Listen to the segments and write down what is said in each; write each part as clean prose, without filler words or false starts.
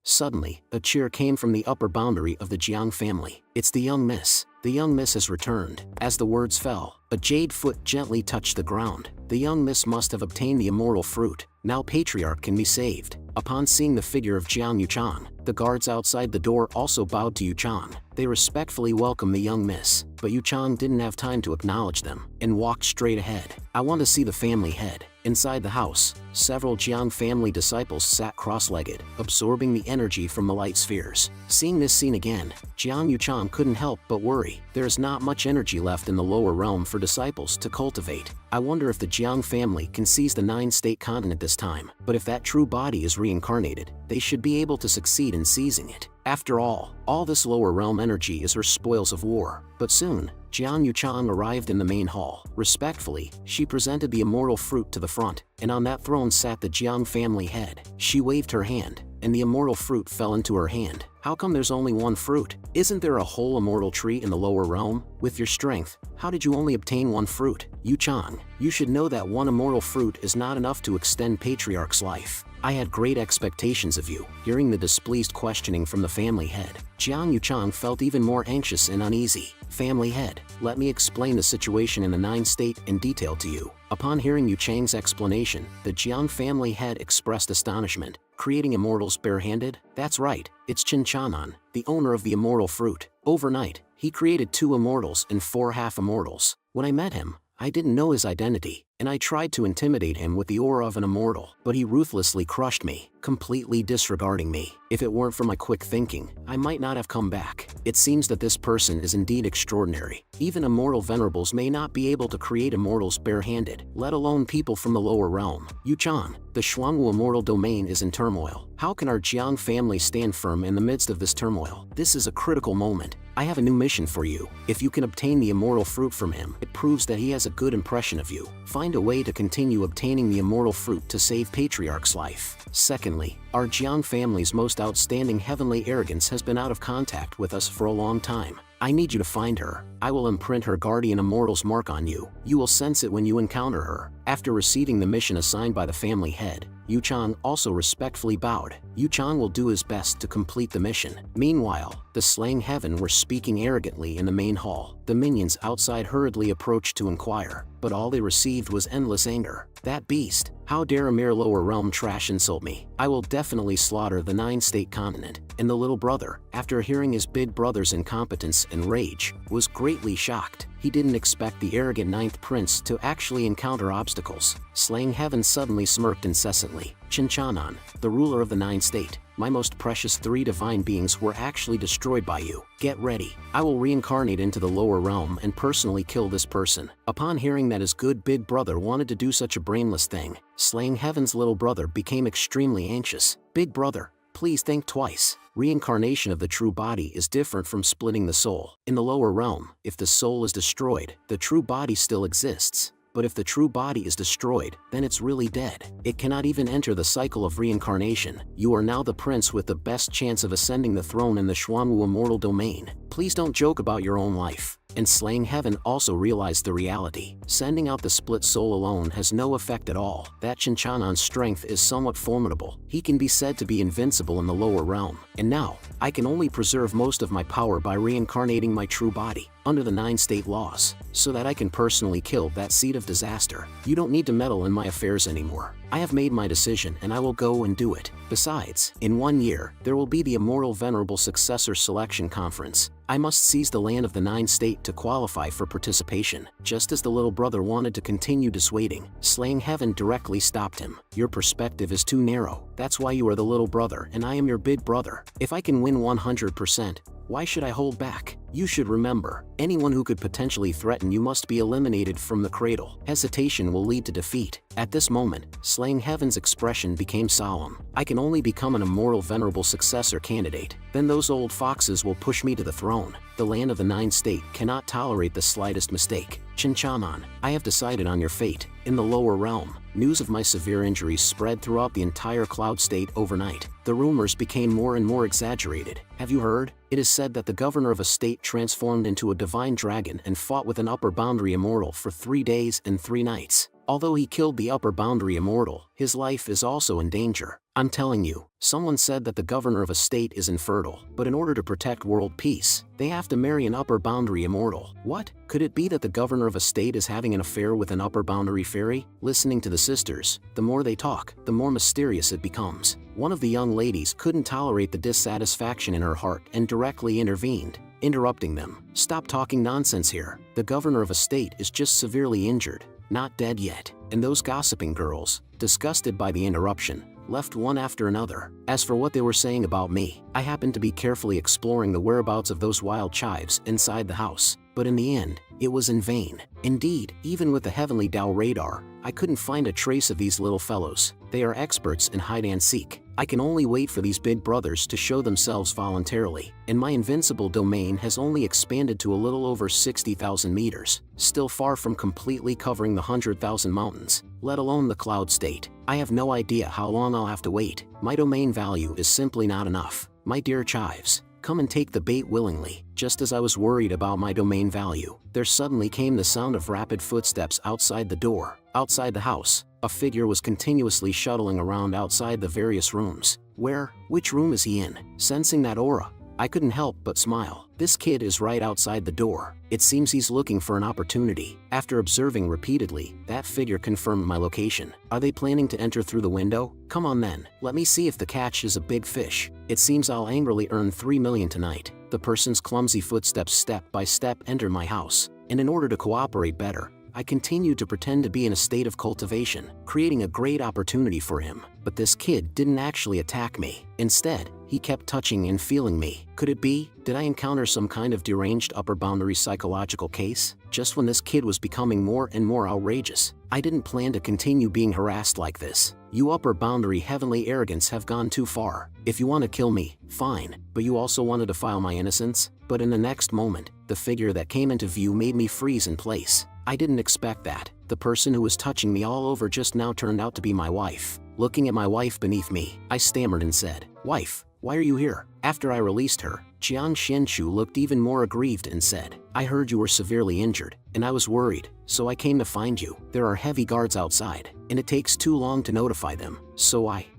Suddenly, a cheer came from the upper boundary of the Jiang family. "It's the young miss. The young miss has returned." As the words fell, a jade foot gently touched the ground. The young miss must have obtained the immortal fruit. Now Patriarch can be saved. Upon seeing the figure of Jiang Yuchang, the guards outside the door also bowed to Yuchang. They respectfully welcomed the young miss, but Yuchang didn't have time to acknowledge them, and walked straight ahead. "I want to see the family head." Inside the house, several Jiang family disciples sat cross-legged, absorbing the energy from the light spheres. Seeing this scene again, Jiang Yuchang couldn't help but worry. There is not much energy left in the lower realm for disciples to cultivate. I wonder if the Jiang family can seize the 9-state continent this time, but if that true body is reincarnated, they should be able to succeed in seizing it. After all this lower realm energy is her spoils of war. But soon, Jiang Yuchang arrived in the main hall. Respectfully, she presented the immortal fruit to the front, and on that throne sat the Jiang family head. She waved her hand, and the immortal fruit fell into her hand. "How come there's only one fruit? Isn't there a whole immortal tree in the lower realm? With your strength, how did you only obtain one fruit? Yuchang, you should know that one immortal fruit is not enough to extend Patriarch's life. I had great expectations of you." Hearing the displeased questioning from the family head, Jiang Yuchang felt even more anxious and uneasy. "Family head, let me explain the situation in the 9-state in detail to you." Upon hearing Yuchang's explanation, the Jiang family head expressed astonishment. "Creating immortals barehanded? That's right, it's Qin Chanan, the owner of the immortal fruit. Overnight, he created 2 immortals and 4 half-immortals. When I met him, I didn't know his identity, and I tried to intimidate him with the aura of an immortal, but he ruthlessly crushed me, completely disregarding me. If it weren't for my quick thinking, I might not have come back." It seems that this person is indeed extraordinary. Even immortal venerables may not be able to create immortals barehanded, let alone people from the lower realm. "Yuchang, the Xuanwu immortal domain is in turmoil. How can our Jiang family stand firm in the midst of this turmoil? This is a critical moment. I have a new mission for you. If you can obtain the immortal fruit from him, it proves that he has a good impression of you. Find a way to continue obtaining the immortal fruit to save Patriarch's life. Secondly, our Jiang family's most outstanding heavenly arrogance has been out of contact with us for a long time. I need you to find her. I will imprint her guardian immortal's mark on you. You will sense it when you encounter her." After receiving the mission assigned by the family head, Yuchang also respectfully bowed. Yuchang will do his best to complete the mission. Meanwhile, the Slaying Heaven were speaking arrogantly in the main hall. The minions outside hurriedly approached to inquire, but all they received was endless anger. "That beast! How dare a mere lower realm trash insult me? I will definitely slaughter the 9-state continent." And the little brother, after hearing his big brother's incompetence and rage, was greatly shocked. He didn't expect the arrogant 9th prince to actually encounter obstacles. Slaying Heaven suddenly smirked incessantly. "Qin Chanan, the ruler of the 9-state, my most precious 3 divine beings were actually destroyed by you. Get ready. I will reincarnate into the lower realm and personally kill this person." Upon hearing that his good big brother wanted to do such a brainless thing, Slaying Heaven's little brother became extremely anxious. "Big brother, please think twice. Reincarnation of the true body is different from splitting the soul. In the lower realm, if the soul is destroyed, the true body still exists. But if the true body is destroyed, then it's really dead. It cannot even enter the cycle of reincarnation. You are now the prince with the best chance of ascending the throne in the Xuanwu immortal domain. Please don't joke about your own life." And Slaying Heaven also realized the reality. Sending out the split soul alone has no effect at all. That Qin Chanan's strength is somewhat formidable. He can be said to be invincible in the lower realm. And now, I can only preserve most of my power by reincarnating my true body, under the 9-state laws, so that I can personally kill that seed of disaster. You don't need to meddle in my affairs anymore. I have made my decision and I will go and do it. Besides, in 1 year, there will be the Immortal Venerable Successor Selection Conference. I must seize the land of the 9-state to qualify for participation. Just as the little brother wanted to continue dissuading, Slaying Heaven directly stopped him. "Your perspective is too narrow. That's why you are the little brother and I am your big brother. If I can win 100%, why should I hold back? You should remember, anyone who could potentially threaten you must be eliminated from the cradle. Hesitation will lead to defeat." At this moment, Slaying Heaven's expression became solemn. "I can only become an immortal venerable successor candidate. Then those old foxes will push me to the throne. The land of the 9-state cannot tolerate the slightest mistake. Qin Chanan, I have decided on your fate. In the lower realm, news of my severe injuries spread throughout the entire cloud state overnight. The rumors became more and more exaggerated. Have you heard? It is said that the governor of a state transformed into a divine dragon and fought with an upper boundary immortal for 3 days and 3 nights. Although he killed the upper boundary immortal, his life is also in danger. I'm telling you, someone said that the governor of a state is infertile, but in order to protect world peace, they have to marry an upper boundary immortal. What? Could it be that the governor of a state is having an affair with an upper boundary fairy? Listening to the sisters, the more they talk, the more mysterious it becomes. One of the young ladies couldn't tolerate the dissatisfaction in her heart and directly intervened, interrupting them. Stop talking nonsense here. The governor of a state is just severely injured, not dead yet. And those gossiping girls, disgusted by the interruption, left one after another. As for what they were saying about me, I happened to be carefully exploring the whereabouts of those wild chives inside the house, but in the end, it was in vain. Indeed, even with the Heavenly Dao radar, I couldn't find a trace of these little fellows. They are experts in hide and seek. I can only wait for these big brothers to show themselves voluntarily, and my invincible domain has only expanded to a little over 60,000 meters, still far from completely covering the 100,000 mountains, let alone the cloud state. I have no idea how long I'll have to wait. My domain value is simply not enough. My dear chives, come and take the bait willingly. Just as I was worried about my domain value, there suddenly came the sound of rapid footsteps outside the door. Outside the house, a figure was continuously shuttling around outside the various rooms. Which room is he in? Sensing that aura, I couldn't help but smile. This kid is right outside the door. It seems he's looking for an opportunity. After observing repeatedly, that figure confirmed my location. Are they planning to enter through the window? Come on then, let me see if the catch is a big fish. It seems I'll angrily earn 3 million tonight. The person's clumsy footsteps step by step enter my house, and in order to cooperate better, I continued to pretend to be in a state of cultivation, creating a great opportunity for him. But this kid didn't actually attack me. Instead, he kept touching and feeling me. Could it be? Did I encounter some kind of deranged upper boundary psychological case? Just when this kid was becoming more and more outrageous, I didn't plan to continue being harassed like this. You upper boundary heavenly arrogance have gone too far. If you want to kill me, fine, but you also want to defile my innocence? But in the next moment, the figure that came into view made me freeze in place. I didn't expect that. The person who was touching me all over just now turned out to be my wife. Looking at my wife beneath me, I stammered and said, "Wife, why are you here?" After I released her, Jiang Xianchu looked even more aggrieved and said, "I heard you were severely injured, and I was worried, so I came to find you. There are heavy guards outside, and it takes too long to notify them."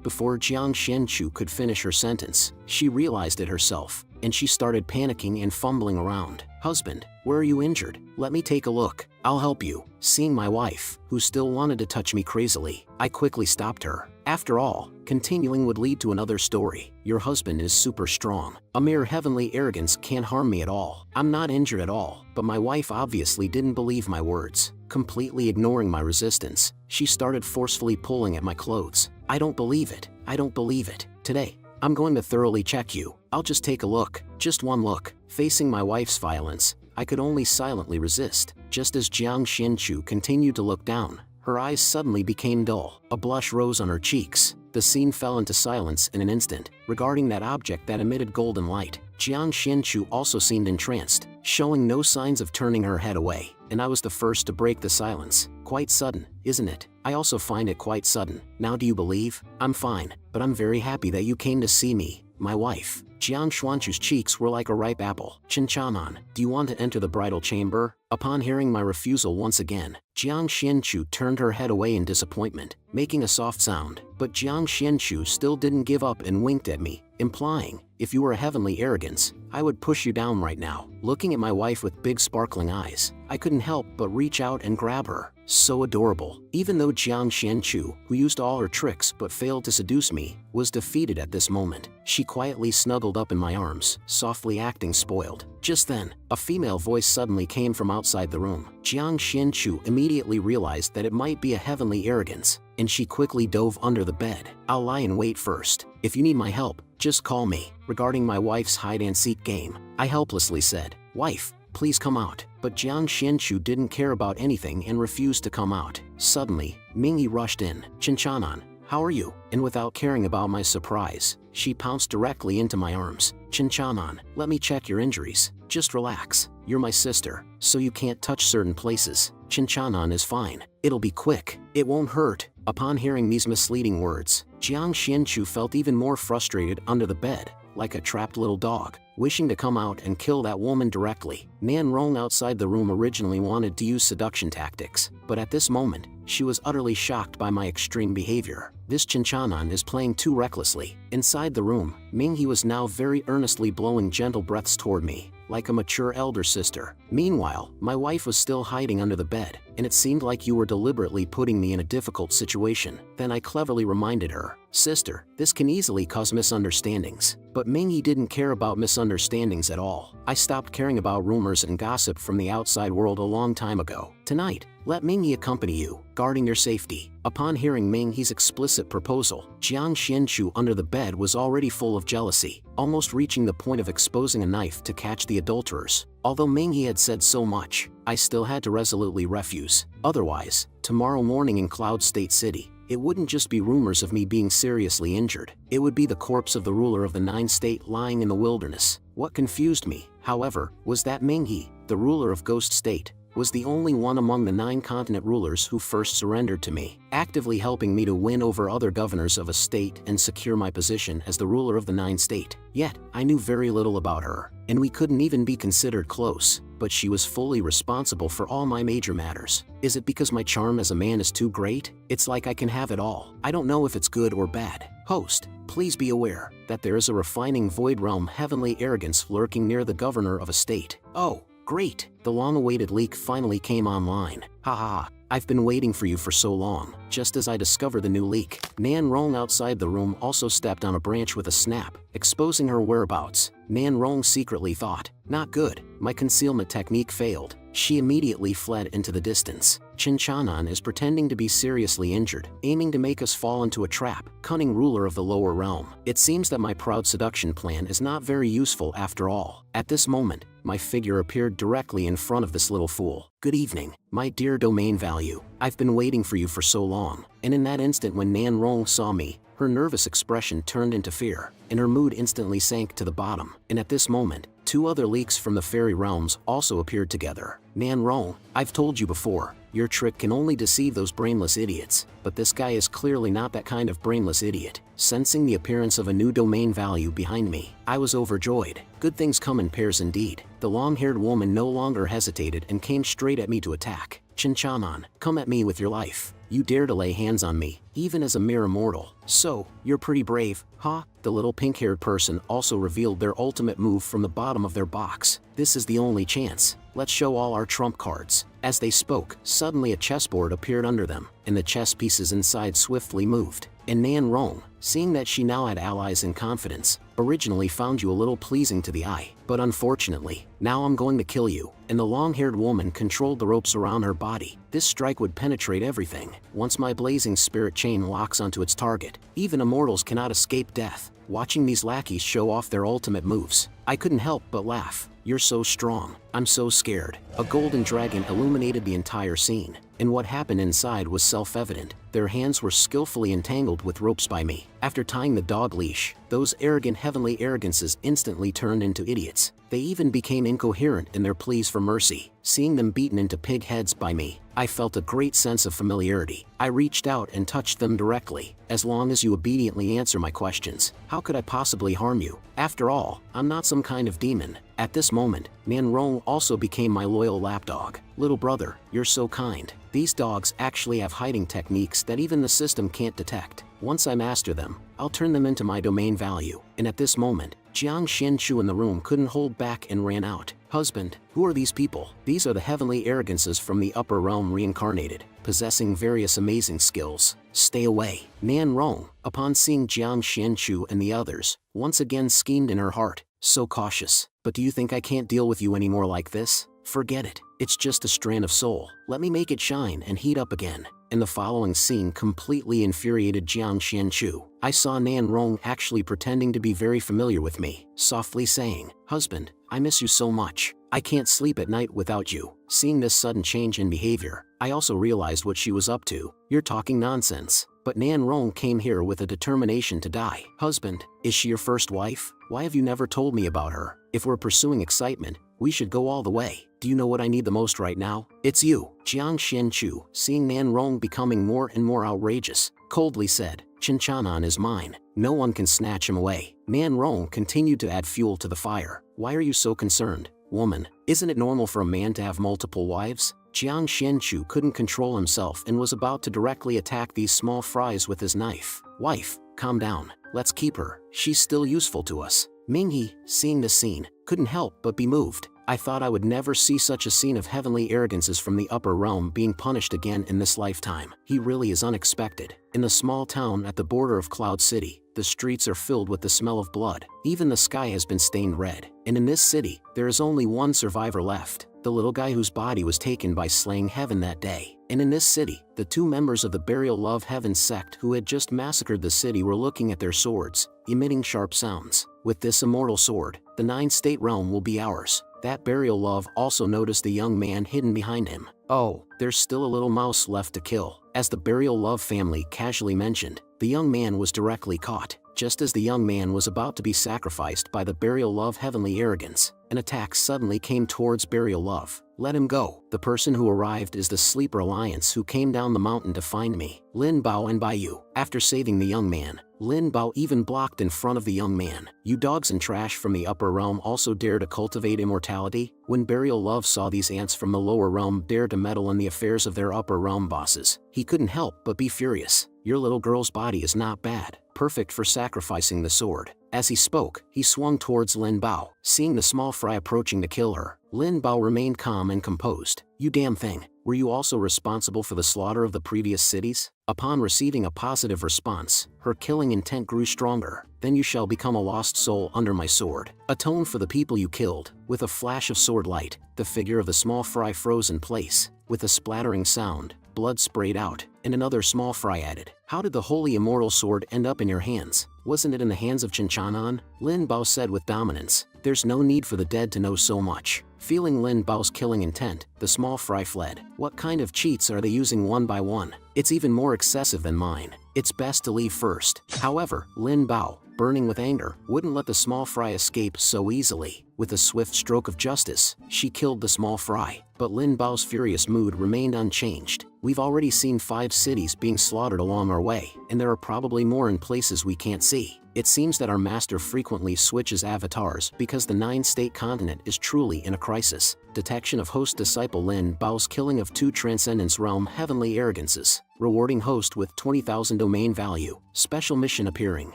Before Jiang Xianchu could finish her sentence, she realized it herself, and she started panicking and fumbling around. "Husband, where are you injured? Let me take a look. I'll help you." Seeing my wife, who still wanted to touch me crazily, I quickly stopped her. After all, continuing would lead to another story. Your husband is super strong. A mere heavenly arrogance can't harm me at all. I'm not injured at all. But my wife obviously didn't believe my words. Completely ignoring my resistance, she started forcefully pulling at my clothes. "I don't believe it. I don't believe it. Today, I'm going to thoroughly check you. I'll just take a look. Just one look." Facing my wife's violence, I could only silently resist. Just as Jiang Xianchu continued to look down, her eyes suddenly became dull. A blush rose on her cheeks. The scene fell into silence in an instant. Regarding that object that emitted golden light, Jiang Xianchu also seemed entranced, showing no signs of turning her head away, and I was the first to break the silence. "Quite sudden, isn't it? I also find it quite sudden. Now do you believe? I'm fine, but I'm very happy that you came to see me, my wife." Jiang Xuanchu's cheeks were like a ripe apple. "Chinchanan, do you want to enter the bridal chamber?" Upon hearing my refusal once again, Jiang Xianchu turned her head away in disappointment, making a soft sound. But Jiang Xianchu still didn't give up and winked at me, implying, "If you were a heavenly arrogance, I would push you down right now." Looking at my wife with big sparkling eyes, I couldn't help but reach out and grab her. So adorable. Even though Jiang Xianchu, who used all her tricks but failed to seduce me, was defeated at this moment, she quietly snuggled up in my arms, softly acting spoiled. Just then, a female voice suddenly came from outside the room. Jiang Xianchu immediately realized that it might be a heavenly arrogance, and she quickly dove under the bed. "I'll lie in wait first. If you need my help, just call me." Regarding my wife's hide-and-seek game, I helplessly said, "Wife, please come out." But Jiang Xianchu didn't care about anything and refused to come out. Suddenly, Mingyi rushed in. "Chinchanan, how are you?" And without caring about my surprise, she pounced directly into my arms. "Chinchanan, let me check your injuries. Just relax. You're my sister, so you can't touch certain places. Chinchanan is fine. It'll be quick. It won't hurt." Upon hearing these misleading words, Jiang Xianchu felt even more frustrated under the bed, like a trapped little dog, wishing to come out and kill that woman directly. Nan Rong outside the room originally wanted to use seduction tactics, but at this moment, she was utterly shocked by my extreme behavior. This Chinchanan is playing too recklessly. Inside the room, Minghe was now very earnestly blowing gentle breaths toward me, like a mature elder sister. Meanwhile, my wife was still hiding under the bed, and it seemed like you were deliberately putting me in a difficult situation. Then I cleverly reminded her, "Sister, this can easily cause misunderstandings." But Minghe didn't care about misunderstandings at all. I stopped caring about rumors and gossip from the outside world a long time ago. Tonight, let Minghe accompany you, guarding your safety. Upon hearing Minghe's explicit proposal, Jiang Xianchu under the bed was already full of jealousy, almost reaching the point of exposing a knife to catch the adulterers. Although Minghe had said so much, I still had to resolutely refuse. Otherwise, tomorrow morning in Cloud State City, it wouldn't just be rumors of me being seriously injured. It would be the corpse of the ruler of the 9 state lying in the wilderness. What confused me, however, was that Minghe, the ruler of Ghost State, was the only one among the 9 continent rulers who first surrendered to me, actively helping me to win over other governors of a state and secure my position as the ruler of the 9 state. Yet, I knew very little about her, and we couldn't even be considered close, but she was fully responsible for all my major matters. Is it because my charm as a man is too great? It's like I can have it all. I don't know if it's good or bad. Host, please be aware that there is a refining void realm heavenly arrogance lurking near the governor of a state. Oh, great! The long-awaited leak finally came online. Haha, I've been waiting for you for so long. Just as I discovered the new leak, Nan Rong outside the room also stepped on a branch with a snap, exposing her whereabouts. Nan Rong secretly thought, "Not good, my concealment technique failed." She immediately fled into the distance. Chinchanan is pretending to be seriously injured, aiming to make us fall into a trap. Cunning ruler of the lower realm. It seems that my proud seduction plan is not very useful after all. At this moment, my figure appeared directly in front of this little fool. "Good evening, my dear domain value. I've been waiting for you for so long." And in that instant when Nan Rong saw me, her nervous expression turned into fear, and her mood instantly sank to the bottom. And at this moment, 2 other leaks from the fairy realms also appeared together. Nan Rong, I've told you before, your trick can only deceive those brainless idiots, but this guy is clearly not that kind of brainless idiot. Sensing the appearance of a new domain value behind me, I was overjoyed. Good things come in pairs indeed. The long-haired woman no longer hesitated and came straight at me to attack. "Chinchanan, come at me with your life. You dare to lay hands on me, even as a mere mortal. So, you're pretty brave, huh?" The little pink-haired person also revealed their ultimate move from the bottom of their box. "This is the only chance. Let's show all our trump cards." As they spoke, suddenly a chessboard appeared under them, and the chess pieces inside swiftly moved. And Nan Rong, seeing that she now had allies in confidence, originally found you a little pleasing to the eye. But unfortunately, now I'm going to kill you. And the long-haired woman controlled the ropes around her body. This strike would penetrate everything. Once my blazing spirit chain locks onto its target, even immortals cannot escape death. Watching these lackeys show off their ultimate moves, I couldn't help but laugh. "You're so strong. I'm so scared." A golden dragon illuminated the entire scene, and what happened inside was self-evident. Their hands were skillfully entangled with ropes by me. After tying the dog leash, those arrogant heavenly arrogances instantly turned into idiots. They even became incoherent in their pleas for mercy. Seeing them beaten into pig heads by me, I felt a great sense of familiarity. I reached out and touched them directly. "As long as you obediently answer my questions, how could I possibly harm you? After all, I'm not some kind of demon." At this moment, Nan Rong also became my loyal lapdog. "Little brother, you're so kind. These dogs actually have hiding techniques that even the system can't detect. Once I master them, I'll turn them into my domain value." And at this moment, Jiang Xianchu in the room couldn't hold back and ran out. "Husband, who are these people?" "These are the heavenly arrogances from the upper realm reincarnated, possessing various amazing skills. Stay away." Nan Rong, upon seeing Jiang Xianchu and the others, once again schemed in her heart, "So cautious. But do you think I can't deal with you anymore like this? Forget it. It's just a strand of soul. Let me make it shine and heat up again." And the following scene completely infuriated Jiang Xianchu. I saw Nan Rong actually pretending to be very familiar with me, softly saying, "Husband, I miss you so much. I can't sleep at night without you." Seeing this sudden change in behavior, I also realized what she was up to. "You're talking nonsense." But Nan Rong came here with a determination to die. "Husband, is she your first wife? Why have you never told me about her? If we're pursuing excitement, we should go all the way. Do you know what I need the most right now? It's you." Jiang Xianchu, seeing Nan Rong becoming more and more outrageous, coldly said, Chinchanan is mine. No one can snatch him away. Man Rong continued to add fuel to the fire. Why are you so concerned, woman? Isn't it normal for a man to have multiple wives? Jiang Xianchu couldn't control himself and was about to directly attack these small fries with his knife. Wife, calm down. Let's keep her. She's still useful to us. Minghe, seeing the scene, couldn't help but be moved. I thought I would never see such a scene of heavenly arrogances from the upper realm being punished again in this lifetime. He really is unexpected. In the small town at the border of Cloud City, the streets are filled with the smell of blood. Even the sky has been stained red. And in this city, there is only one survivor left. The little guy whose body was taken by slaying heaven that day. And in this city, the two members of the Burial Love Heaven sect who had just massacred the city were looking at their swords, emitting sharp sounds. With this immortal sword, the 9-state realm will be ours. That Burial Love also noticed the young man hidden behind him. Oh, there's still a little mouse left to kill. As the Burial Love family casually mentioned, the young man was directly caught. Just as the young man was about to be sacrificed by the Burial Love heavenly arrogance, an attack suddenly came towards Burial Love. Let him go. The person who arrived is the Sleeper Alliance who came down the mountain to find me. Lin Bao and Baiyu. After saving the young man, Lin Bao even blocked in front of the young man. You dogs and trash from the upper realm also dare to cultivate immortality? When Burial Love saw these ants from the lower realm dare to meddle in the affairs of their upper realm bosses, he couldn't help but be furious. Your little girl's body is not bad, perfect for sacrificing the sword. As he spoke, he swung towards Lin Bao. Seeing the small fry approaching to kill her, Lin Bao remained calm and composed. You damn thing, were you also responsible for the slaughter of the previous cities? Upon receiving a positive response, her killing intent grew stronger. Then you shall become a lost soul under my sword. Atone for the people you killed. With a flash of sword light, the figure of the small fry froze in place. With a splattering sound, blood sprayed out, and another small fry added. How did the holy immortal sword end up in your hands? Wasn't it in the hands of Chinchanan? Lin Bao said with dominance. There's no need for the dead to know so much. Feeling Lin Bao's killing intent, the small fry fled. What kind of cheats are they using one by one? It's even more excessive than mine. It's best to leave first. However, Lin Bao, burning with anger, wouldn't let the small fry escape so easily. With a swift stroke of justice, she killed the small fry. But Lin Bao's furious mood remained unchanged. We've already seen 5 cities being slaughtered along our way, and there are probably more in places we can't see. It seems that our master frequently switches avatars because the 9-state continent is truly in a crisis. Detection of host disciple Lin Bao's killing of 2 Transcendence Realm heavenly arrogances. Rewarding host with 20,000 domain value. Special mission appearing.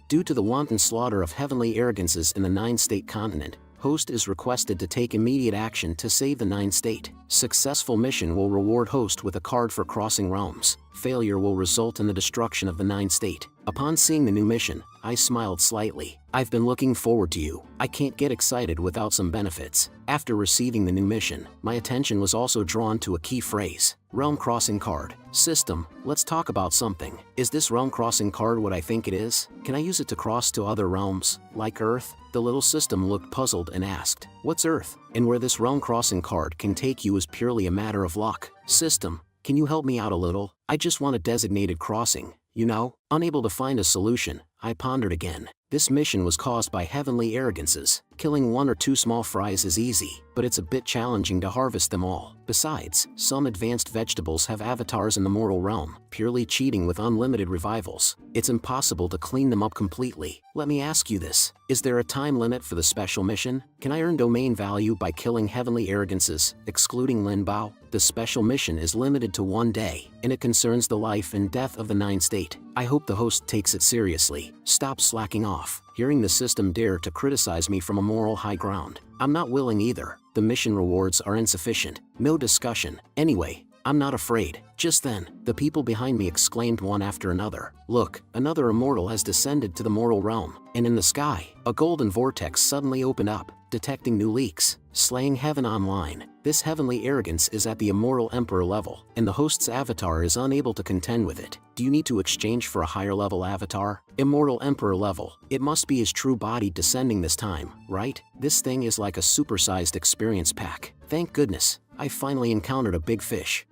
Due to the wanton slaughter of heavenly arrogances in the 9-state continent, host is requested to take immediate action to save the 9-state. Successful mission will reward host with a card for crossing realms. Failure will result in the destruction of the 9-state. Upon seeing the new mission, I smiled slightly. I've been looking forward to you. I can't get excited without some benefits. After receiving the new mission, my attention was also drawn to a key phrase. Realm crossing card. System, let's talk about something. Is this realm crossing card what I think it is? Can I use it to cross to other realms, like Earth? The little system looked puzzled and asked, what's Earth? And where this realm crossing card can take you is purely a matter of luck. System, can you help me out a little? I just want a designated crossing, you know? Unable to find a solution, I pondered again. This mission was caused by heavenly arrogances. Killing 1 or 2 small fries is easy, but it's a bit challenging to harvest them all. Besides, some advanced vegetables have avatars in the mortal realm, purely cheating with unlimited revivals. It's impossible to clean them up completely. Let me ask you this. Is there a time limit for the special mission? Can I earn domain value by killing heavenly arrogances, excluding Lin Bao? The special mission is limited to 1 day, and it concerns the life and death of the 9-state. I hope the host takes it seriously. Stop slacking off. Hearing the system dare to criticize me from a moral high ground. I'm not willing either. The mission rewards are insufficient. No discussion. Anyway, I'm not afraid. Just then, the people behind me exclaimed one after another. Look, another immortal has descended to the mortal realm. And in the sky, a golden vortex suddenly opened up, detecting new leaks. Slaying heaven online. This heavenly arrogance is at the immortal emperor level, and the host's avatar is unable to contend with it. Do you need to exchange for a higher level avatar? Immortal emperor level. It must be his true body descending this time, right? This thing is like a supersized experience pack. Thank goodness, I finally encountered a big fish.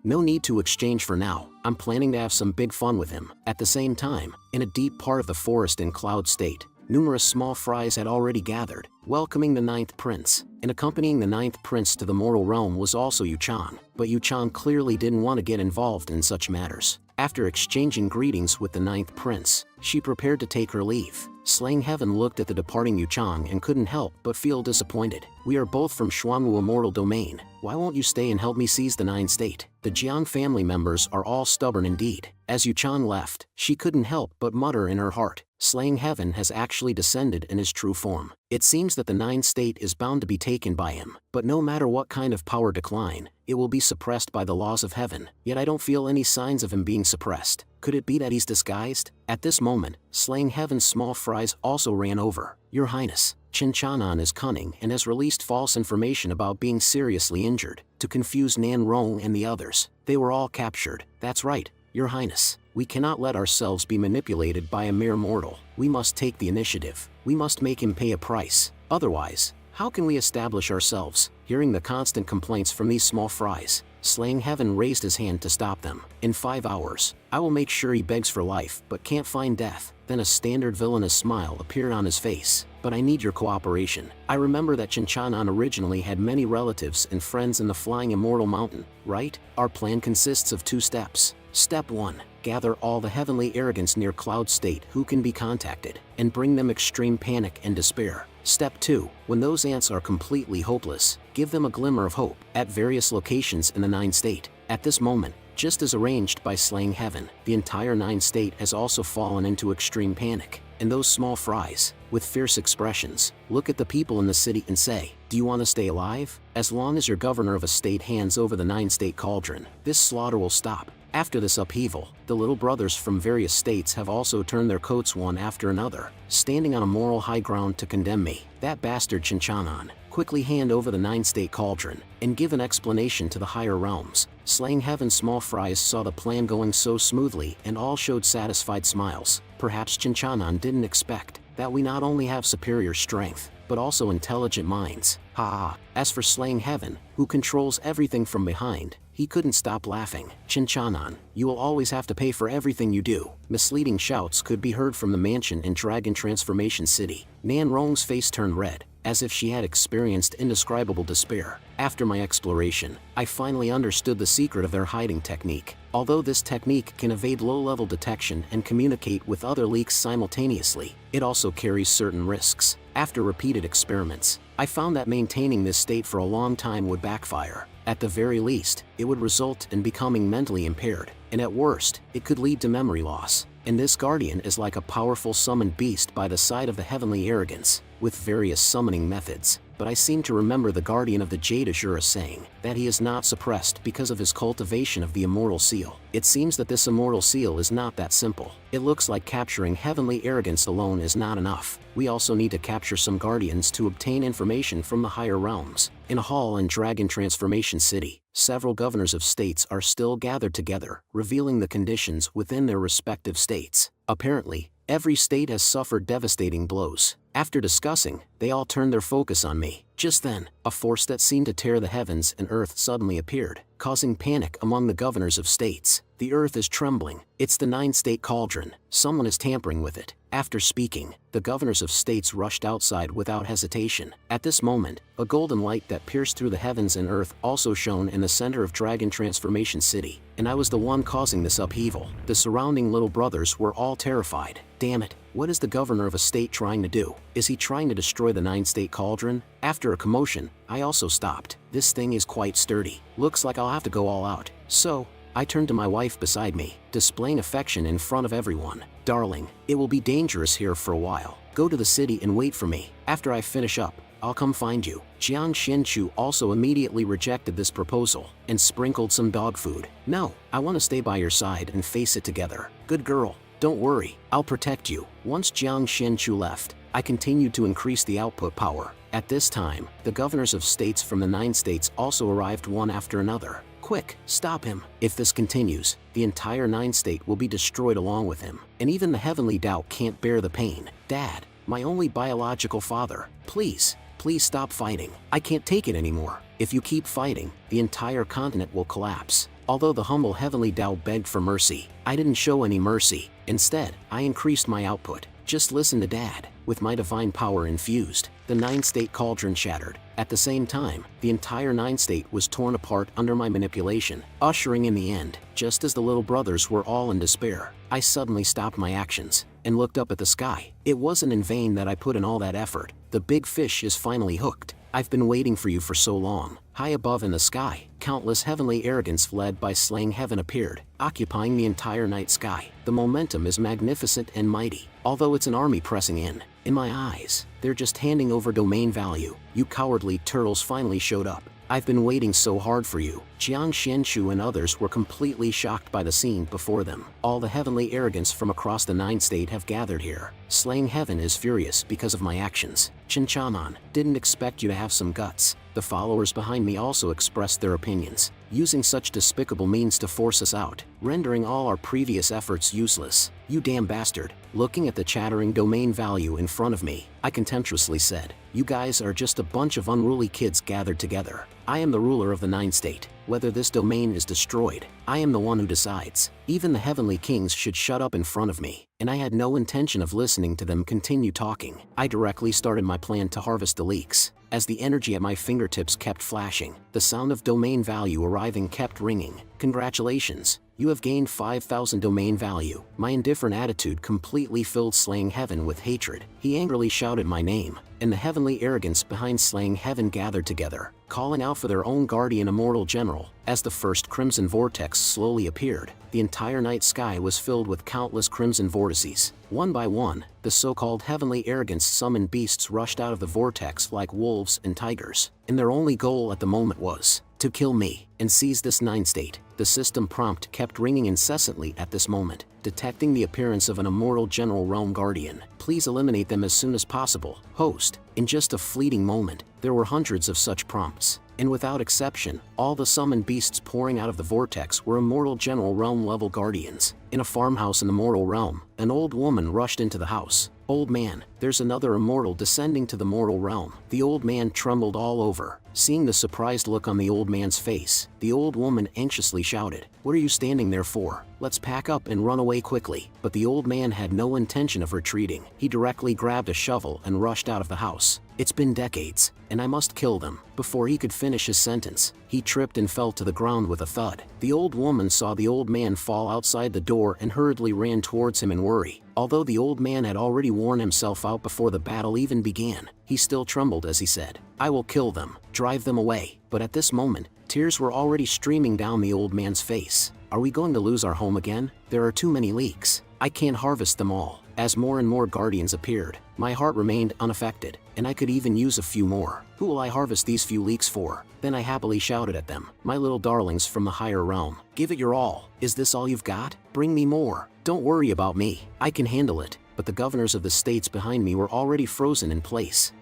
No need to exchange for now. I'm planning to have some big fun with him. At the same time, in a deep part of the forest in Cloud State, numerous small fries had already gathered, welcoming the 9th prince. And accompanying the 9th prince to the mortal realm was also Yuchan. But Yuchan clearly didn't want to get involved in such matters. After exchanging greetings with the ninth prince, she prepared to take her leave. Slaying Heaven looked at the departing Yuchang and couldn't help but feel disappointed. We are both from Xuanwu Immortal Domain. Why won't you stay and help me seize the Nine State? The Jiang family members are all stubborn indeed. As Yuchang left, she couldn't help but mutter in her heart, Slaying Heaven has actually descended in his true form. It seems that the Nine State is bound to be taken by him, but no matter what kind of power decline, it will be suppressed by the laws of heaven. Yet I don't feel any signs of him being suppressed. Could it be that he's disguised? At this moment, Slaying Heaven's small fries also ran over. Your Highness, Qin Chanan is cunning and has released false information about being seriously injured, to confuse Nan Rong and the others. They were all captured. That's right, Your Highness. We cannot let ourselves be manipulated by a mere mortal. We must take the initiative. We must make him pay a price. Otherwise, how can we establish ourselves? Hearing the constant complaints from these small fries, Slaying Heaven raised his hand to stop them. In 5 hours, I will make sure he begs for life but can't find death. Then a standard villainous smile appeared on his face. But I need your cooperation. I remember that Chinchanan originally had many relatives and friends in the Flying Immortal Mountain, right? Our plan consists of 2 steps. Step 1. Gather all the heavenly arrogants near Cloud State who can be contacted, and bring them extreme panic and despair. Step 2. When those ants are completely hopeless, give them a glimmer of hope at various locations in the Nine State. At this moment, just as arranged by Slaying Heaven, the entire Nine State has also fallen into extreme panic. And those small fries, with fierce expressions, look at the people in the city and say, do you want to stay alive? As long as your governor of a state hands over the Nine State Cauldron, this slaughter will stop. After this upheaval, the little brothers from various states have also turned their coats one after another, standing on a moral high ground to condemn me. That bastard Chinchanan, quickly hand over the Nine State Cauldron, and give an explanation to the higher realms. Slaying Heaven's small fries saw the plan going so smoothly and all showed satisfied smiles. Perhaps Chinchanan didn't expect that we not only have superior strength, but also intelligent minds. Ha ha. As for Slaying Heaven, who controls everything from behind, he couldn't stop laughing. Chinchanan, you will always have to pay for everything you do. Misleading shouts could be heard from the mansion in Dragon Transformation City. Nan Rong's face turned red, as if she had experienced indescribable despair. After my exploration, I finally understood the secret of their hiding technique. Although this technique can evade low-level detection and communicate with other leaks simultaneously, it also carries certain risks. After repeated experiments, I found that maintaining this state for a long time would backfire. At the very least, it would result in becoming mentally impaired, and at worst, it could lead to memory loss. And this guardian is like a powerful summoned beast by the side of the heavenly arrogance, with various summoning methods. But I seem to remember the guardian of the Jade Azura saying that he is not suppressed because of his cultivation of the immortal seal. It seems that this immortal seal is not that simple. It looks like capturing heavenly arrogance alone is not enough. We also need to capture some guardians to obtain information from the higher realms. In a hall in Dragon Transformation City, several governors of states are still gathered together, revealing the conditions within their respective states. Apparently, every state has suffered devastating blows. After discussing, they all turned their focus on me. Just then, a force that seemed to tear the heavens and earth suddenly appeared, causing panic among the governors of states. The earth is trembling. It's the Nine State Cauldron. Someone is tampering with it. After speaking, the governors of states rushed outside without hesitation. At this moment, a golden light that pierced through the heavens and earth also shone in the center of Dragon Transformation City, and I was the one causing this upheaval. The surrounding little brothers were all terrified. Damn it, what is the governor of a state trying to do? Is he trying to destroy the Nine State Cauldron? After a commotion, I also stopped. This thing is quite sturdy. Looks like I'll have to go all out. So, I turned to my wife beside me, displaying affection in front of everyone. Darling, it will be dangerous here for a while. Go to the city and wait for me. After I finish up, I'll come find you. Jiang Xianchu also immediately rejected this proposal and sprinkled some dog food. No, I want to stay by your side and face it together. Good girl. Don't worry, I'll protect you. Once Jiang Xianchu left, I continued to increase the output power. At this time, the governors of states from the 9 states also arrived one after another. Quick, stop him. If this continues, the entire 9 state will be destroyed along with him. And even the heavenly doubt can't bear the pain. Dad, my only biological father, please stop fighting. I can't take it anymore. If you keep fighting, the entire continent will collapse. Although the humble heavenly Tao begged for mercy, I didn't show any mercy. Instead, I increased my output. Just listen to Dad. with my divine power infused, the 9-state cauldron shattered. At the same time, the entire 9-state was torn apart under my manipulation, ushering in the end. Just as the little brothers were all in despair, I suddenly stopped my actions and looked up at the sky. It wasn't in vain that I put in all that effort. The big fish is finally hooked. I've been waiting for you for so long. High above in the sky, countless heavenly arrogance led by slaying heaven appeared, occupying the entire night sky. The momentum is magnificent and mighty, although it's an army pressing in. In my eyes, they're just handing over domain value. You cowardly turtles finally showed up. I've been waiting so hard for you. Jiang Xianshu and others were completely shocked by the scene before them. All the heavenly arrogance from across the 9-state have gathered here. Slaying heaven is furious because of my actions. Chinchanan, didn't expect you to have some guts. The followers behind me also expressed their opinions, using such despicable means to force us out, rendering all our previous efforts useless. You damn bastard. Looking at the chattering domain value in front of me, I contemptuously said, you guys are just a bunch of unruly kids gathered together. I am the ruler of the 9-state. Whether this domain is destroyed, I am the one who decides. Even the heavenly kings should shut up in front of me, and I had no intention of listening to them continue talking. I directly started my plan to harvest the leaks. As the energy at my fingertips kept flashing, the sound of domain value arriving kept ringing. Congratulations, you have gained 5,000 domain value. My indifferent attitude completely filled slaying heaven with hatred. He angrily shouted my name, and the heavenly arrogance behind slaying heaven gathered together, calling out for their own guardian immortal general. As the first crimson vortex slowly appeared, the entire night sky was filled with countless crimson vortices. One by one, the so-called heavenly arrogance summoned beasts rushed out of the vortex like wolves and tigers, and their only goal at the moment was to kill me and seize this 9-state. The system prompt kept ringing incessantly at this moment, detecting the appearance of an immortal general realm guardian. Please eliminate them as soon as possible. Host. In just a fleeting moment, there were hundreds of such prompts, and without exception, all the summoned beasts pouring out of the vortex were immortal general realm level guardians. In a farmhouse in the mortal realm, an old woman rushed into the house. Old man, there's another immortal descending to the mortal realm. The old man trembled all over. Seeing the surprised look on the old man's face, the old woman anxiously shouted, what are you standing there for? Let's pack up and run away quickly. But the old man had no intention of retreating. He directly grabbed a shovel and rushed out of the house. It's been decades, and I must kill them. Before he could finish his sentence, he tripped and fell to the ground with a thud. The old woman saw the old man fall outside the door and hurriedly ran towards him in worry. Although the old man had already worn himself out before the battle even began, he still trembled as he said, I will kill them, drive them away. But at this moment, tears were already streaming down the old man's face. Are we going to lose our home again? There are too many leaks. I can't harvest them all. As more and more guardians appeared, my heart remained unaffected, and I could even use a few more. Who will I harvest these few leaks for? Then I happily shouted at them, my little darlings from the higher realm, give it your all. Is this all you've got? Bring me more. Don't worry about me. I can handle it. But the governors of the states behind me were already frozen in place.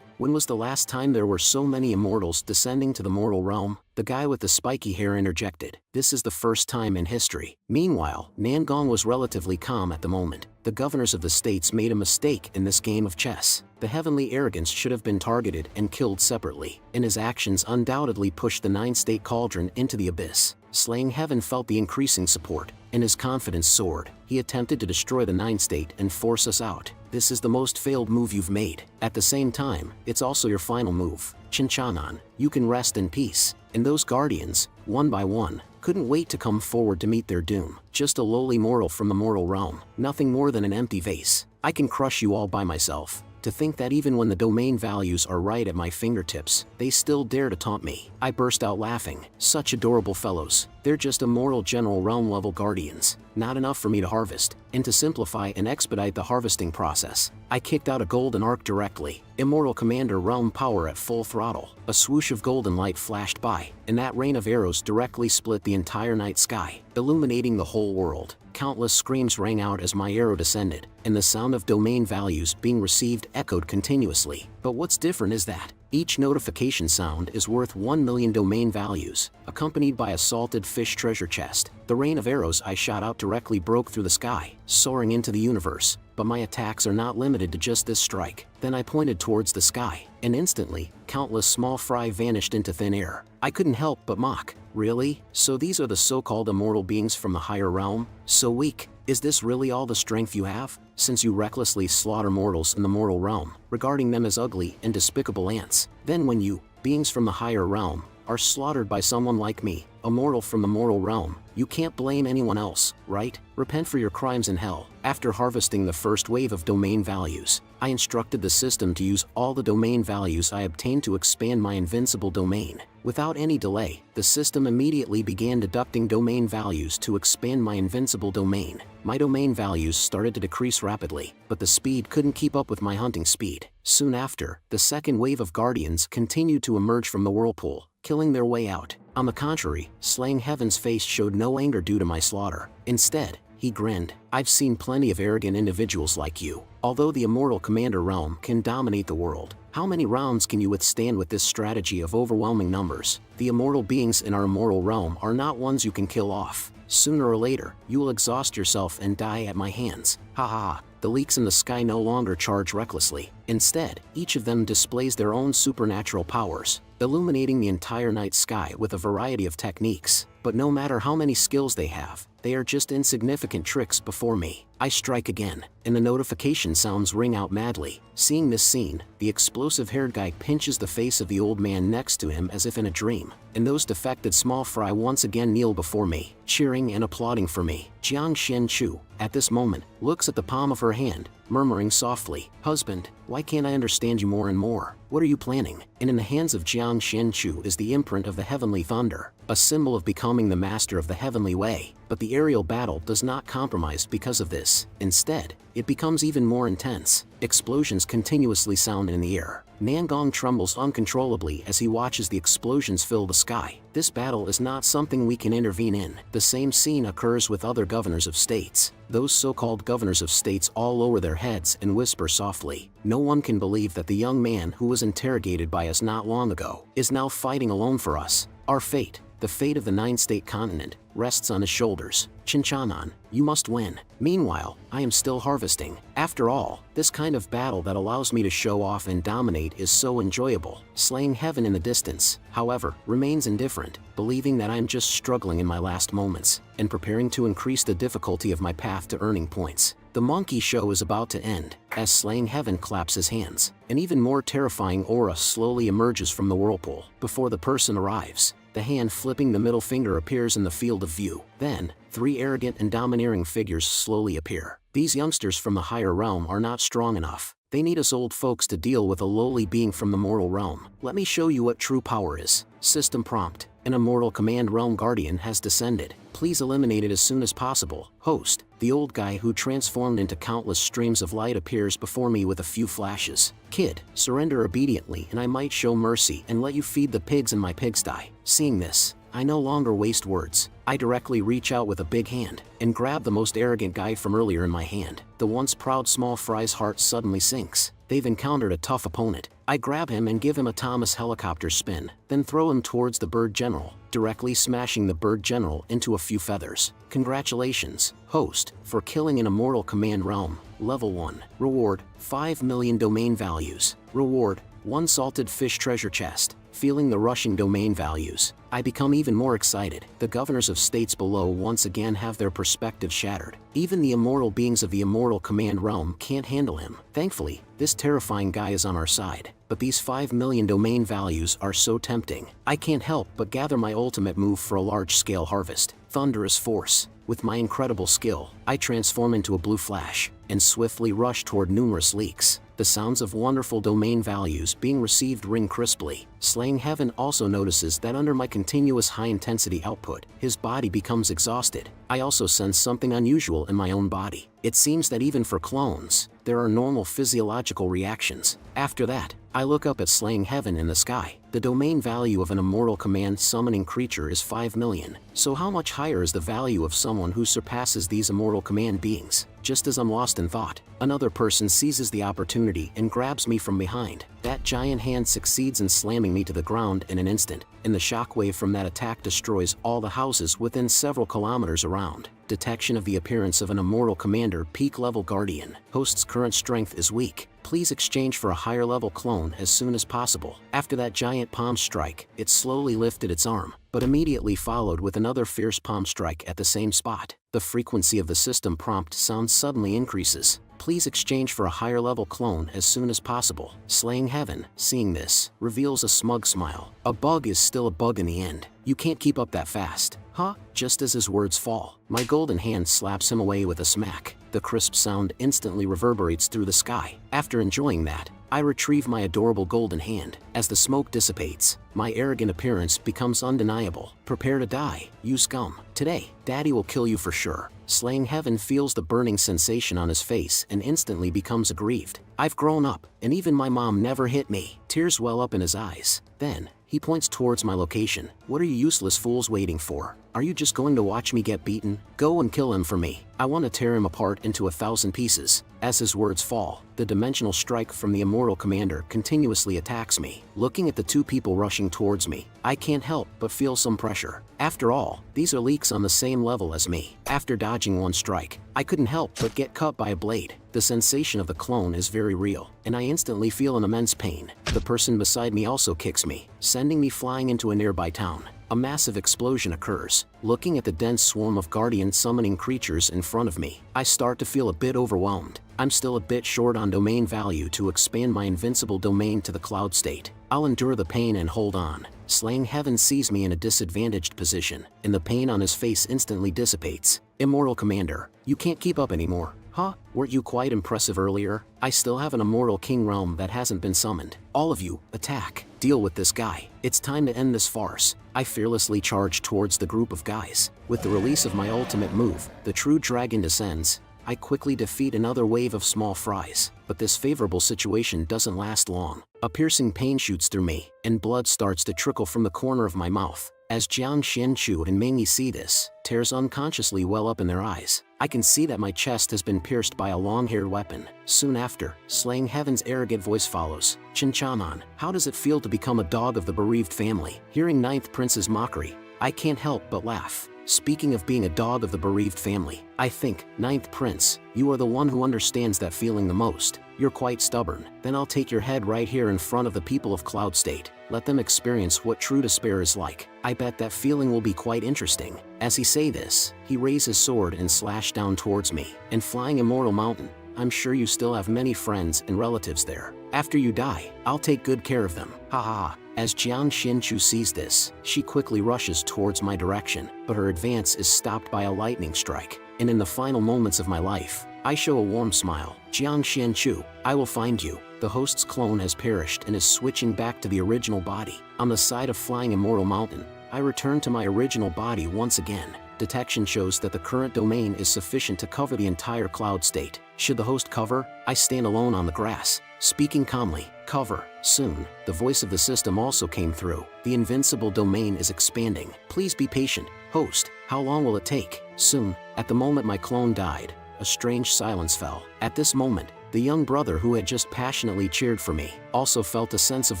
When was the last time there were so many immortals descending to the mortal realm? The guy with the spiky hair interjected. This is the first time in history. Meanwhile, Nangong was relatively calm at the moment. The governors of the states made a mistake in this game of chess. The heavenly arrogance should have been targeted and killed separately, and his actions undoubtedly pushed the 9-state cauldron into the abyss. Slaying heaven felt the increasing support, and his confidence soared. He attempted to destroy the 9-state and force us out. This is the most failed move you've made. At the same time, it's also your final move. Chinchanan, you can rest in peace. And those guardians, one by one, couldn't wait to come forward to meet their doom. Just a lowly mortal from the mortal realm, nothing more than an empty vase. I can crush you all by myself. To think that even when the domain values are right at my fingertips, they still dare to taunt me. I burst out laughing. Such adorable fellows. They're just immortal general realm level guardians. Not enough for me to harvest. And to simplify and expedite the harvesting process, I kicked out a golden arc directly. Immortal commander realm power at full throttle. A swoosh of golden light flashed by, and that rain of arrows directly split the entire night sky, illuminating the whole world. Countless screams rang out as my arrow descended, and the sound of domain values being received echoed continuously. But what's different is that each notification sound is worth 1 million domain values, accompanied by a salted fish treasure chest. The rain of arrows I shot out directly broke through the sky, soaring into the universe. But my attacks are not limited to just this strike. Then I pointed towards the sky, and instantly, countless small fry vanished into thin air. I couldn't help but mock. Really? So these are the so-called immortal beings from the higher realm? So weak? Is this really all the strength you have, since you recklessly slaughter mortals in the mortal realm, regarding them as ugly and despicable ants? Then when you, beings from the higher realm, are slaughtered by someone like me, a mortal from the mortal realm, you can't blame anyone else, right? Repent for your crimes in hell. After harvesting the first wave of domain values, I instructed the system to use all the domain values I obtained to expand my invincible domain. Without any delay, the system immediately began deducting domain values to expand my invincible domain. My domain values started to decrease rapidly, but the speed couldn't keep up with my hunting speed. Soon after, the second wave of guardians continued to emerge from the whirlpool, killing their way out. On the contrary, Slaying Heaven's face showed no anger due to my slaughter. Instead, he grinned. I've seen plenty of arrogant individuals like you. Although the immortal commander realm can dominate the world, how many rounds can you withstand with this strategy of overwhelming numbers? The immortal beings in our immortal realm are not ones you can kill off. Sooner or later, you will exhaust yourself and die at my hands. Ha ha ha. The leaks in the sky no longer charge recklessly. Instead, each of them displays their own supernatural powers, illuminating the entire night sky with a variety of techniques. But no matter how many skills they have, they are just insignificant tricks before me. I strike again, and the notification sounds ring out madly. Seeing this scene, the explosive-haired guy pinches the face of the old man next to him as if in a dream, and those defected small fry once again kneel before me, cheering and applauding for me. Jiang Shen-chu, at this moment, looks at the palm of her hand, murmuring softly, "Husband, why can't I understand you more and more? What are you planning?" And in the hands of Jiang Shen-chu is the imprint of the heavenly thunder, a symbol of becoming the master of the heavenly way. But the aerial battle does not compromise because of this. Instead, it becomes even more intense. Explosions continuously sound in the air. Nangong trembles uncontrollably as he watches the explosions fill the sky. This battle is not something we can intervene in. The same scene occurs with other governors of states. Those so-called governors of states all lower their heads and whisper softly. No one can believe that the young man who was interrogated by us not long ago is now fighting alone for us. Our fate, the fate of the 9-state continent, rests on his shoulders. Chinchanan, you must win. Meanwhile, I am still harvesting. After all, this kind of battle that allows me to show off and dominate is so enjoyable. Slaying Heaven in the distance, however, remains indifferent, believing that I am just struggling in my last moments, and preparing to increase the difficulty of my path to earning points. The monkey show is about to end, as Slaying Heaven claps his hands. An even more terrifying aura slowly emerges from the whirlpool. Before the person arrives, the hand flipping the middle finger appears in the field of view. Then, 3 arrogant and domineering figures slowly appear. These youngsters from the higher realm are not strong enough. They need us old folks to deal with a lowly being from the mortal realm. Let me show you what true power is. System prompt. An immortal command realm guardian has descended. Please eliminate it as soon as possible. Host. The old guy who transformed into countless streams of light appears before me with a few flashes. Kid, surrender obediently and I might show mercy and let you feed the pigs in my pigsty. Seeing this, I no longer waste words. I directly reach out with a big hand and grab the most arrogant guy from earlier in my hand. The once proud small fry's heart suddenly sinks. They've encountered a tough opponent. I grab him and give him a Thomas helicopter spin, then throw him towards the bird general, directly smashing the bird general into a few feathers. Congratulations, host, for killing an immortal command realm. Level 1. Reward, 5 million domain values. Reward, 1 salted fish treasure chest. Feeling the rushing domain values, I become even more excited. The governors of states below once again have their perspective shattered. Even the immortal beings of the immortal command realm can't handle him. Thankfully, this terrifying guy is on our side. But these 5 million domain values are so tempting. I can't help but gather my ultimate move for a large-scale harvest. Thunderous Force. With my incredible skill, I transform into a blue flash and swiftly rush toward numerous leaks. The sounds of wonderful domain values being received ring crisply. Slaying Heaven also notices that under my continuous high-intensity output, his body becomes exhausted. I also sense something unusual in my own body. It seems that even for clones, there are normal physiological reactions. After that, I look up at Slaying Heaven in the sky. The domain value of an immortal command summoning creature is 5 million. So how much higher is the value of someone who surpasses these immortal command beings? Just as I'm lost in thought, another person seizes the opportunity and grabs me from behind. That giant hand succeeds in slamming me to the ground in an instant, and the shockwave from that attack destroys all the houses within several kilometers around. Detection of the appearance of an immortal commander peak level guardian. Host's current strength is weak. Please exchange for a higher level clone as soon as possible. After that giant palm strike, it slowly lifted its arm, but immediately followed with another fierce palm strike at the same spot. The frequency of the system prompt sound suddenly increases. Please exchange for a higher level clone as soon as possible. Slaying Heaven, seeing this, reveals a smug smile. A bug is still a bug in the end. You can't keep up that fast. Huh? Just as his words fall, my golden hand slaps him away with a smack. The crisp sound instantly reverberates through the sky. After enjoying that, I retrieve my adorable golden hand. As the smoke dissipates, my arrogant appearance becomes undeniable. Prepare to die, you scum. Today, Daddy will kill you for sure. Slaying Heaven feels the burning sensation on his face and instantly becomes aggrieved. I've grown up, and even my mom never hit me. Tears well up in his eyes. Then, he points towards my location. What are you useless fools waiting for? Are you just going to watch me get beaten? Go and kill him for me. I want to tear him apart into 1,000 pieces. As his words fall, the dimensional strike from the immortal commander continuously attacks me. Looking at the two people rushing towards me, I can't help but feel some pressure. After all, these are leaks on the same level as me. After dodging one strike, I couldn't help but get cut by a blade. The sensation of the clone is very real, and I instantly feel an immense pain. The person beside me also kicks me, sending me flying into a nearby town. A massive explosion occurs. Looking at the dense swarm of guardian summoning creatures in front of me, I start to feel a bit overwhelmed. I'm still a bit short on domain value to expand my invincible domain to the cloud state. I'll endure the pain and hold on. Slaying Heaven sees me in a disadvantaged position, and the pain on his face instantly dissipates. Immortal Commander, you can't keep up anymore. Huh? Weren't you quite impressive earlier? I still have an immortal king realm that hasn't been summoned. All of you, attack. Deal with this guy. It's time to end this farce. I fearlessly charge towards the group of guys. With the release of my ultimate move, the true dragon descends. I quickly defeat another wave of small fries, but this favorable situation doesn't last long. A piercing pain shoots through me, and blood starts to trickle from the corner of my mouth. As Jiang Xianchu and Mingyi see this, tears unconsciously well up in their eyes. I can see that my chest has been pierced by a long-haired weapon. Soon after, Slaying Heaven's arrogant voice follows. Chinchanan, how does it feel to become a dog of the bereaved family? Hearing Ninth Prince's mockery, I can't help but laugh. Speaking of being a dog of the bereaved family, I think, Ninth Prince, you are the one who understands that feeling the most. You're quite stubborn. Then I'll take your head right here in front of the people of Cloud State. Let them experience what true despair is like. I bet that feeling will be quite interesting. As he say this, he raise his sword and slash down towards me. And flying Immortal Mountain, I'm sure you still have many friends and relatives there. After you die, I'll take good care of them. Ha ha ha. As Jiang Xianchu sees this, she quickly rushes towards my direction, but her advance is stopped by a lightning strike. And in the final moments of my life, I show a warm smile. Jiang Xianchu, I will find you. The host's clone has perished and is switching back to the original body. On the side of flying Immortal Mountain, I return to my original body once again. Detection shows that the current domain is sufficient to cover the entire cloud state. Should the host cover, I stand alone on the grass, speaking calmly. Cover. Soon, the voice of the system also came through. The invincible domain is expanding. Please be patient. Host, how long will it take? Soon. At the moment my clone died, a strange silence fell. At this moment, the young brother who had just passionately cheered for me also felt a sense of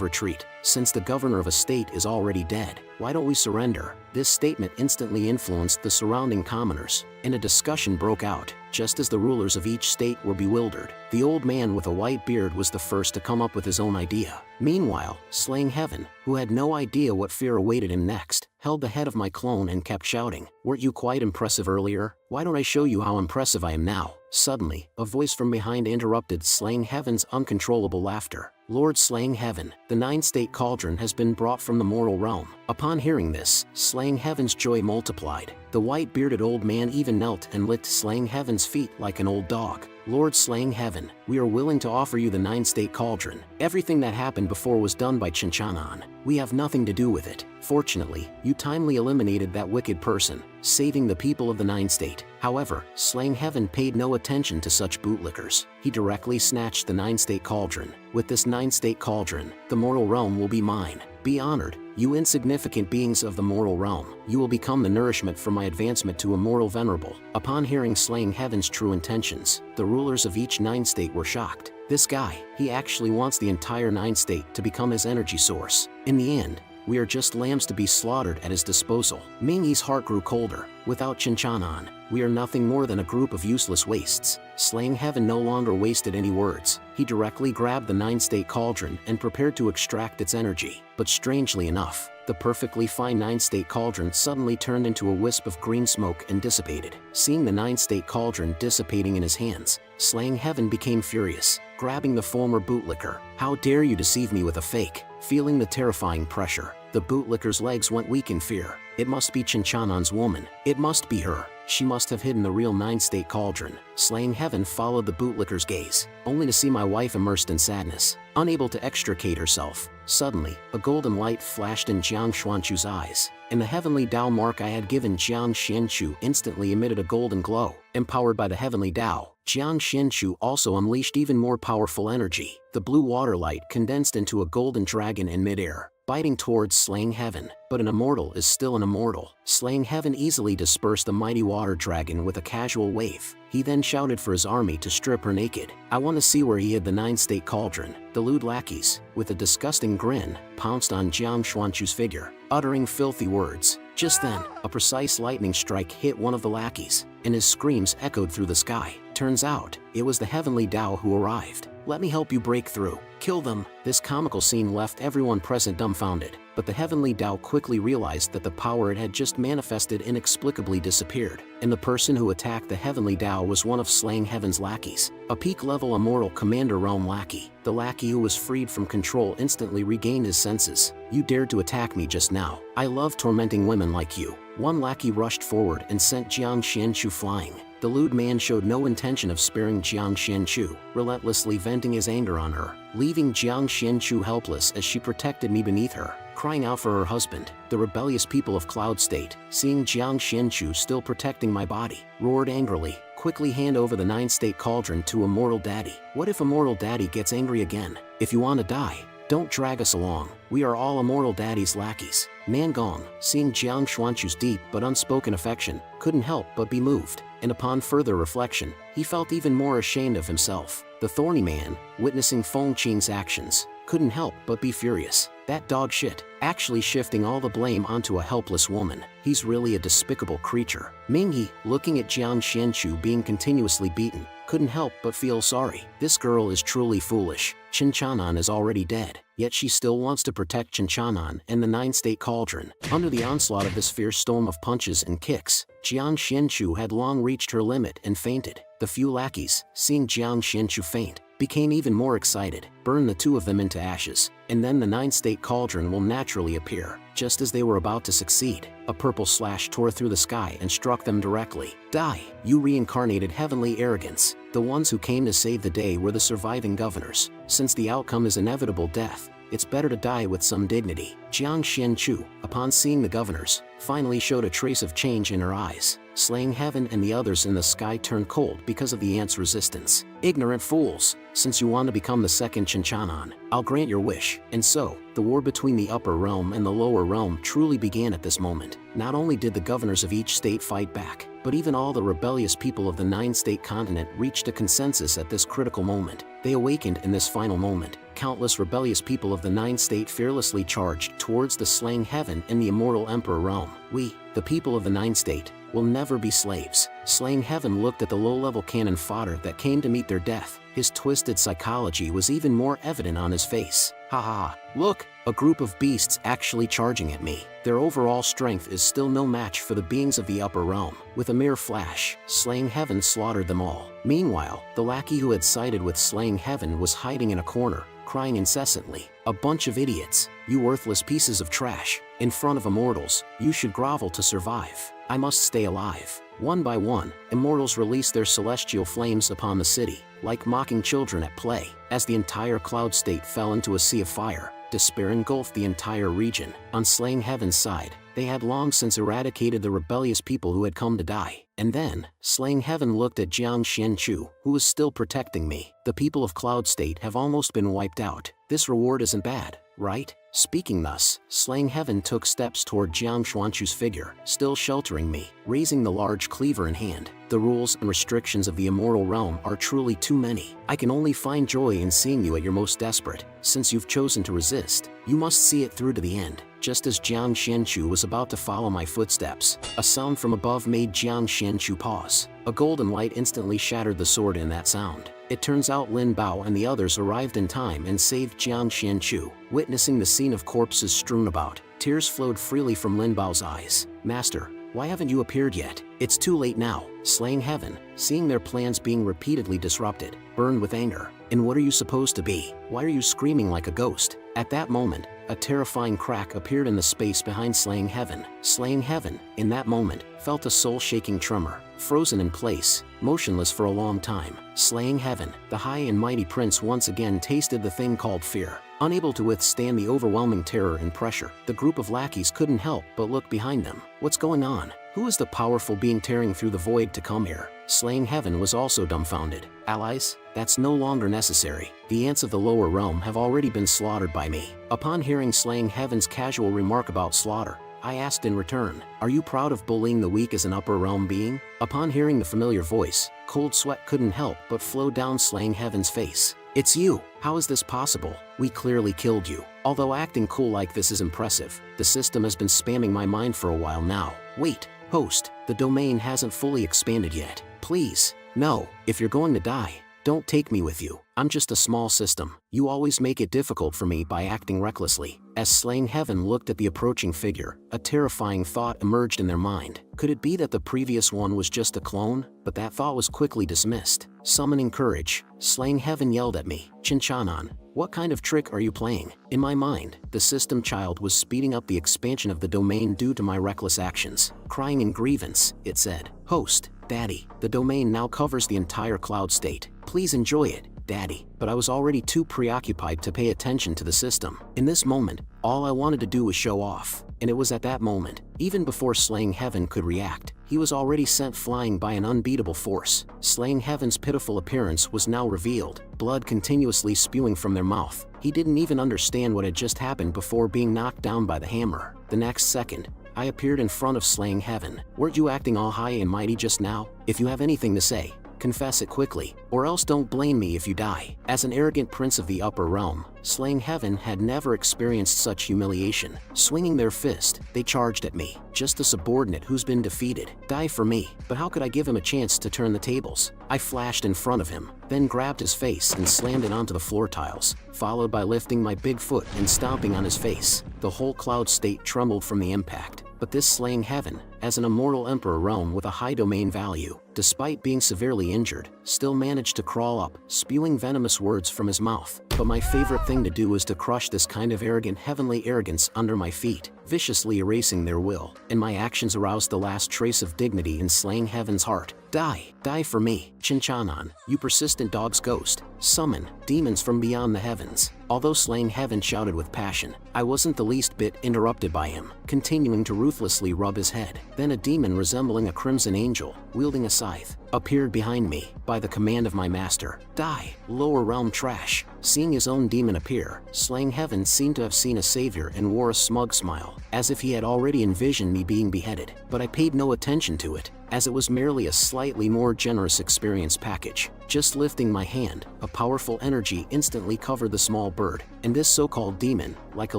retreat. Since the governor of a state is already dead, why don't we surrender? This statement instantly influenced the surrounding commoners, and a discussion broke out. Just as the rulers of each state were bewildered, the old man with a white beard was the first to come up with his own idea. Meanwhile, Slaying Heaven, who had no idea what fear awaited him next, held the head of my clone and kept shouting, "Weren't you quite impressive earlier? Why don't I show you how impressive I am now?" Suddenly, a voice from behind interrupted Slaying Heaven's uncontrollable laughter. Lord Slaying Heaven, the 9-state cauldron has been brought from the mortal realm. Upon hearing this, Slaying Heaven's joy multiplied. The white-bearded old man even knelt and licked Slaying Heaven's feet like an old dog. Lord Slaying Heaven, we are willing to offer you the 9-state cauldron. Everything that happened before was done by Chinchanan. We have nothing to do with it. Fortunately, you timely eliminated that wicked person, saving the people of the 9-state. However, Slaying Heaven paid no attention to such bootlickers. He directly snatched the 9-state cauldron. With this 9-state cauldron, the mortal realm will be mine. Be honored, you insignificant beings of the mortal realm. You will become the nourishment for my advancement to immortal venerable. Upon hearing Slaying Heaven's true intentions, the rulers of each 9-state were shocked. This guy, he actually wants the entire 9-state to become his energy source. In the end, we are just lambs to be slaughtered at his disposal. Mingyi's heart grew colder. Without Chinchanan, We are nothing more than a group of useless wastes. Slaying Heaven no longer wasted any words. He directly grabbed the 9-state cauldron and prepared to extract its energy. But strangely enough, the perfectly fine 9-state cauldron suddenly turned into a wisp of green smoke and dissipated. Seeing the 9-state cauldron dissipating in his hands, Slaying Heaven became furious, grabbing the former bootlicker. "How dare you deceive me with a fake?" Feeling the terrifying pressure, the bootlicker's legs went weak in fear. It must be Chinchanon's woman. It must be her. She must have hidden the real 9-state cauldron. Slaying Heaven followed the bootlicker's gaze, only to see my wife immersed in sadness, unable to extricate herself. Suddenly, a golden light flashed in Jiang Xuanchu's eyes, and the heavenly Dao mark I had given Jiang Xianchu instantly emitted a golden glow. Empowered by the heavenly Dao, Jiang Xianchu also unleashed even more powerful energy. The blue water light condensed into a golden dragon in midair, biting towards Slaying Heaven. But an immortal is still an immortal. Slaying Heaven easily dispersed the mighty water dragon with a casual wave. He then shouted for his army to strip her naked. I want to see where he hid the 9-state cauldron. The lewd lackeys, with a disgusting grin, pounced on Jiang Xuanchu's figure, uttering filthy words. Just then, a precise lightning strike hit one of the lackeys, and his screams echoed through the sky. Turns out, it was the heavenly Dao who arrived. "Let me help you break through. Kill them." This comical scene left everyone present dumbfounded, but the heavenly Dao quickly realized that the power it had just manifested inexplicably disappeared, and the person who attacked the heavenly Dao was one of Slaying Heaven's lackeys, a peak-level immortal Commander Realm lackey. The lackey who was freed from control instantly regained his senses. "You dared to attack me just now. I love tormenting women like you." One lackey rushed forward and sent Jiang Xianchu flying. The lewd man showed no intention of sparing Jiang Xianchu, relentlessly venting his anger on her, leaving Jiang Xianchu helpless as she protected me beneath her, crying out for her husband. The rebellious people of Cloud State, seeing Jiang Xianchu still protecting my body, roared angrily, "Quickly hand over the 9-state cauldron to Immortal Daddy." What if Immortal Daddy gets angry again? If you want to die, don't drag us along. We are all Immortal Daddy's lackeys. Nangong, seeing Jiang Xuanchu's deep but unspoken affection, couldn't help but be moved, and upon further reflection, he felt even more ashamed of himself. The thorny man, witnessing Feng Qing's actions, couldn't help but be furious. That dog shit, actually shifting all the blame onto a helpless woman. He's really a despicable creature. Mingyi, looking at Jiang Xianchu being continuously beaten, couldn't help but feel sorry. This girl is truly foolish. Chinchanon is already dead, yet she still wants to protect Chinchanon and the 9-state cauldron. Under the onslaught of this fierce storm of punches and kicks, Jiang Xianchu had long reached her limit and fainted. The few lackeys, seeing Jiang Xianchu faint, became even more excited. Burn the two of them into ashes, and then the 9-state cauldron will naturally appear. Just as they were about to succeed, a purple slash tore through the sky and struck them directly. Die, you reincarnated heavenly arrogance. The ones who came to save the day were the surviving governors. Since the outcome is inevitable death, it's better to die with some dignity. Jiang Xianchu, upon seeing the governors, finally showed a trace of change in her eyes. Slaying Heaven and the others in the sky turned cold because of the ant's resistance. "Ignorant fools! Since you want to become the second Chinchanon, I'll grant your wish." And so, the war between the upper realm and the lower realm truly began at this moment. Not only did the governors of each state fight back, but even all the rebellious people of the 9-state continent reached a consensus at this critical moment. They awakened in this final moment. Countless rebellious people of the 9-state fearlessly charged towards the Slaying Heaven and the immortal Emperor realm. We, the people of the 9-state, will never be slaves. Slaying Heaven looked at the low-level cannon fodder that came to meet their death. His twisted psychology was even more evident on his face. "Ha ha, look, a group of beasts actually charging at me. Their overall strength is still no match for the beings of the upper realm." With a mere flash, Slaying Heaven slaughtered them all. Meanwhile, the lackey who had sided with Slaying Heaven was hiding in a corner, crying incessantly. "A bunch of idiots, you worthless pieces of trash. In front of immortals, you should grovel to survive. I must stay alive." One by one, immortals released their celestial flames upon the city, like mocking children at play. As the entire Cloud State fell into a sea of fire, despair engulfed the entire region. On Slaying Heaven's side, they had long since eradicated the rebellious people who had come to die. And then, Slaying Heaven looked at Jiang Xianchu, who was still protecting me. "The people of Cloud State have almost been wiped out. This reward isn't bad, right? Speaking thus, Slaying Heaven took steps toward Jiang Xuanchu's figure, still sheltering me, raising the large cleaver in hand. The rules and restrictions of the immortal realm are truly too many. I can only find joy in seeing you at your most desperate. Since you've chosen to resist, you must see it through to the end. Just as Jiang Xianchu was about to follow my footsteps, a sound from above made Jiang Xianchu pause. A golden light instantly shattered the sword in that sound. It turns out Lin Bao and the others arrived in time and saved Jiang Xianchu. Witnessing the scene of corpses strewn about, tears flowed freely from Lin Bao's eyes. Master, why haven't you appeared yet? It's too late now. Slaying Heaven, seeing their plans being repeatedly disrupted, burned with anger. And what are you supposed to be? Why are you screaming like a ghost? At that moment, a terrifying crack appeared in the space behind Slaying Heaven. Slaying Heaven, in that moment, felt a soul-shaking tremor, frozen in place, motionless for a long time. Slaying Heaven, the high and mighty prince once again tasted the thing called fear. Unable to withstand the overwhelming terror and pressure, the group of lackeys couldn't help but look behind them. What's going on? Who is the powerful being tearing through the void to come here? Slaying Heaven was also dumbfounded. Allies? That's no longer necessary. The ants of the lower realm have already been slaughtered by me. Upon hearing Slaying Heaven's casual remark about slaughter, I asked in return, are you proud of bullying the weak as an upper realm being? Upon hearing the familiar voice, cold sweat couldn't help but flow down Slaying Heaven's face. It's you! How is this possible? We clearly killed you. Although acting cool like this is impressive, the system has been spamming my mind for a while now. Wait, host, the domain hasn't fully expanded yet. Please, no, if you're going to die, don't take me with you. I'm just a small system. You always make it difficult for me by acting recklessly. As Slaying Heaven looked at the approaching figure, a terrifying thought emerged in their mind. Could it be that the previous one was just a clone? But that thought was quickly dismissed. Summoning courage, Slaying Heaven yelled at me, Chinchanan, what kind of trick are you playing? In my mind, the system child was speeding up the expansion of the domain due to my reckless actions. Crying in grievance, it said, Host, Daddy, the domain now covers the entire cloud state. Please enjoy it, Daddy. But I was already too preoccupied to pay attention to the system. In this moment, all I wanted to do was show off. And it was at that moment, even before Slaying Heaven could react, he was already sent flying by an unbeatable force. Slaying Heaven's pitiful appearance was now revealed, blood continuously spewing from their mouth. He didn't even understand what had just happened before being knocked down by the hammer. The next second, I appeared in front of Slaying Heaven. Weren't you acting all high and mighty just now? If you have anything to say, confess it quickly, or else don't blame me if you die. As an arrogant prince of the upper realm, Slaying Heaven had never experienced such humiliation. Swinging their fist, they charged at me, just a subordinate who's been defeated. Die for me, but how could I give him a chance to turn the tables? I flashed in front of him, then grabbed his face and slammed it onto the floor tiles, followed by lifting my big foot and stomping on his face. The whole cloud state trembled from the impact. But this Slaying Heaven, as an immortal emperor realm with a high domain value, despite being severely injured, still managed to crawl up, spewing venomous words from his mouth. But my favorite thing to do was to crush this kind of arrogant heavenly arrogance under my feet, viciously erasing their will. And my actions aroused the last trace of dignity in Slaying Heaven's heart. Die for me, Chinchanan, you persistent dog's ghost. Summon demons from beyond the heavens. Although Slaying Heaven shouted with passion, I wasn't the least bit interrupted by him, continuing to ruthlessly rub his head. Then a demon resembling a crimson angel, wielding a scythe, appeared behind me, by the command of my master. Die, lower realm trash. Seeing his own demon appear, Slaying Heaven seemed to have seen a savior and wore a smug smile, as if he had already envisioned me being beheaded. But I paid no attention to it, as it was merely a slightly more generous experience package. Just lifting my hand, a powerful energy instantly covered the small bird, and this so-called demon, like a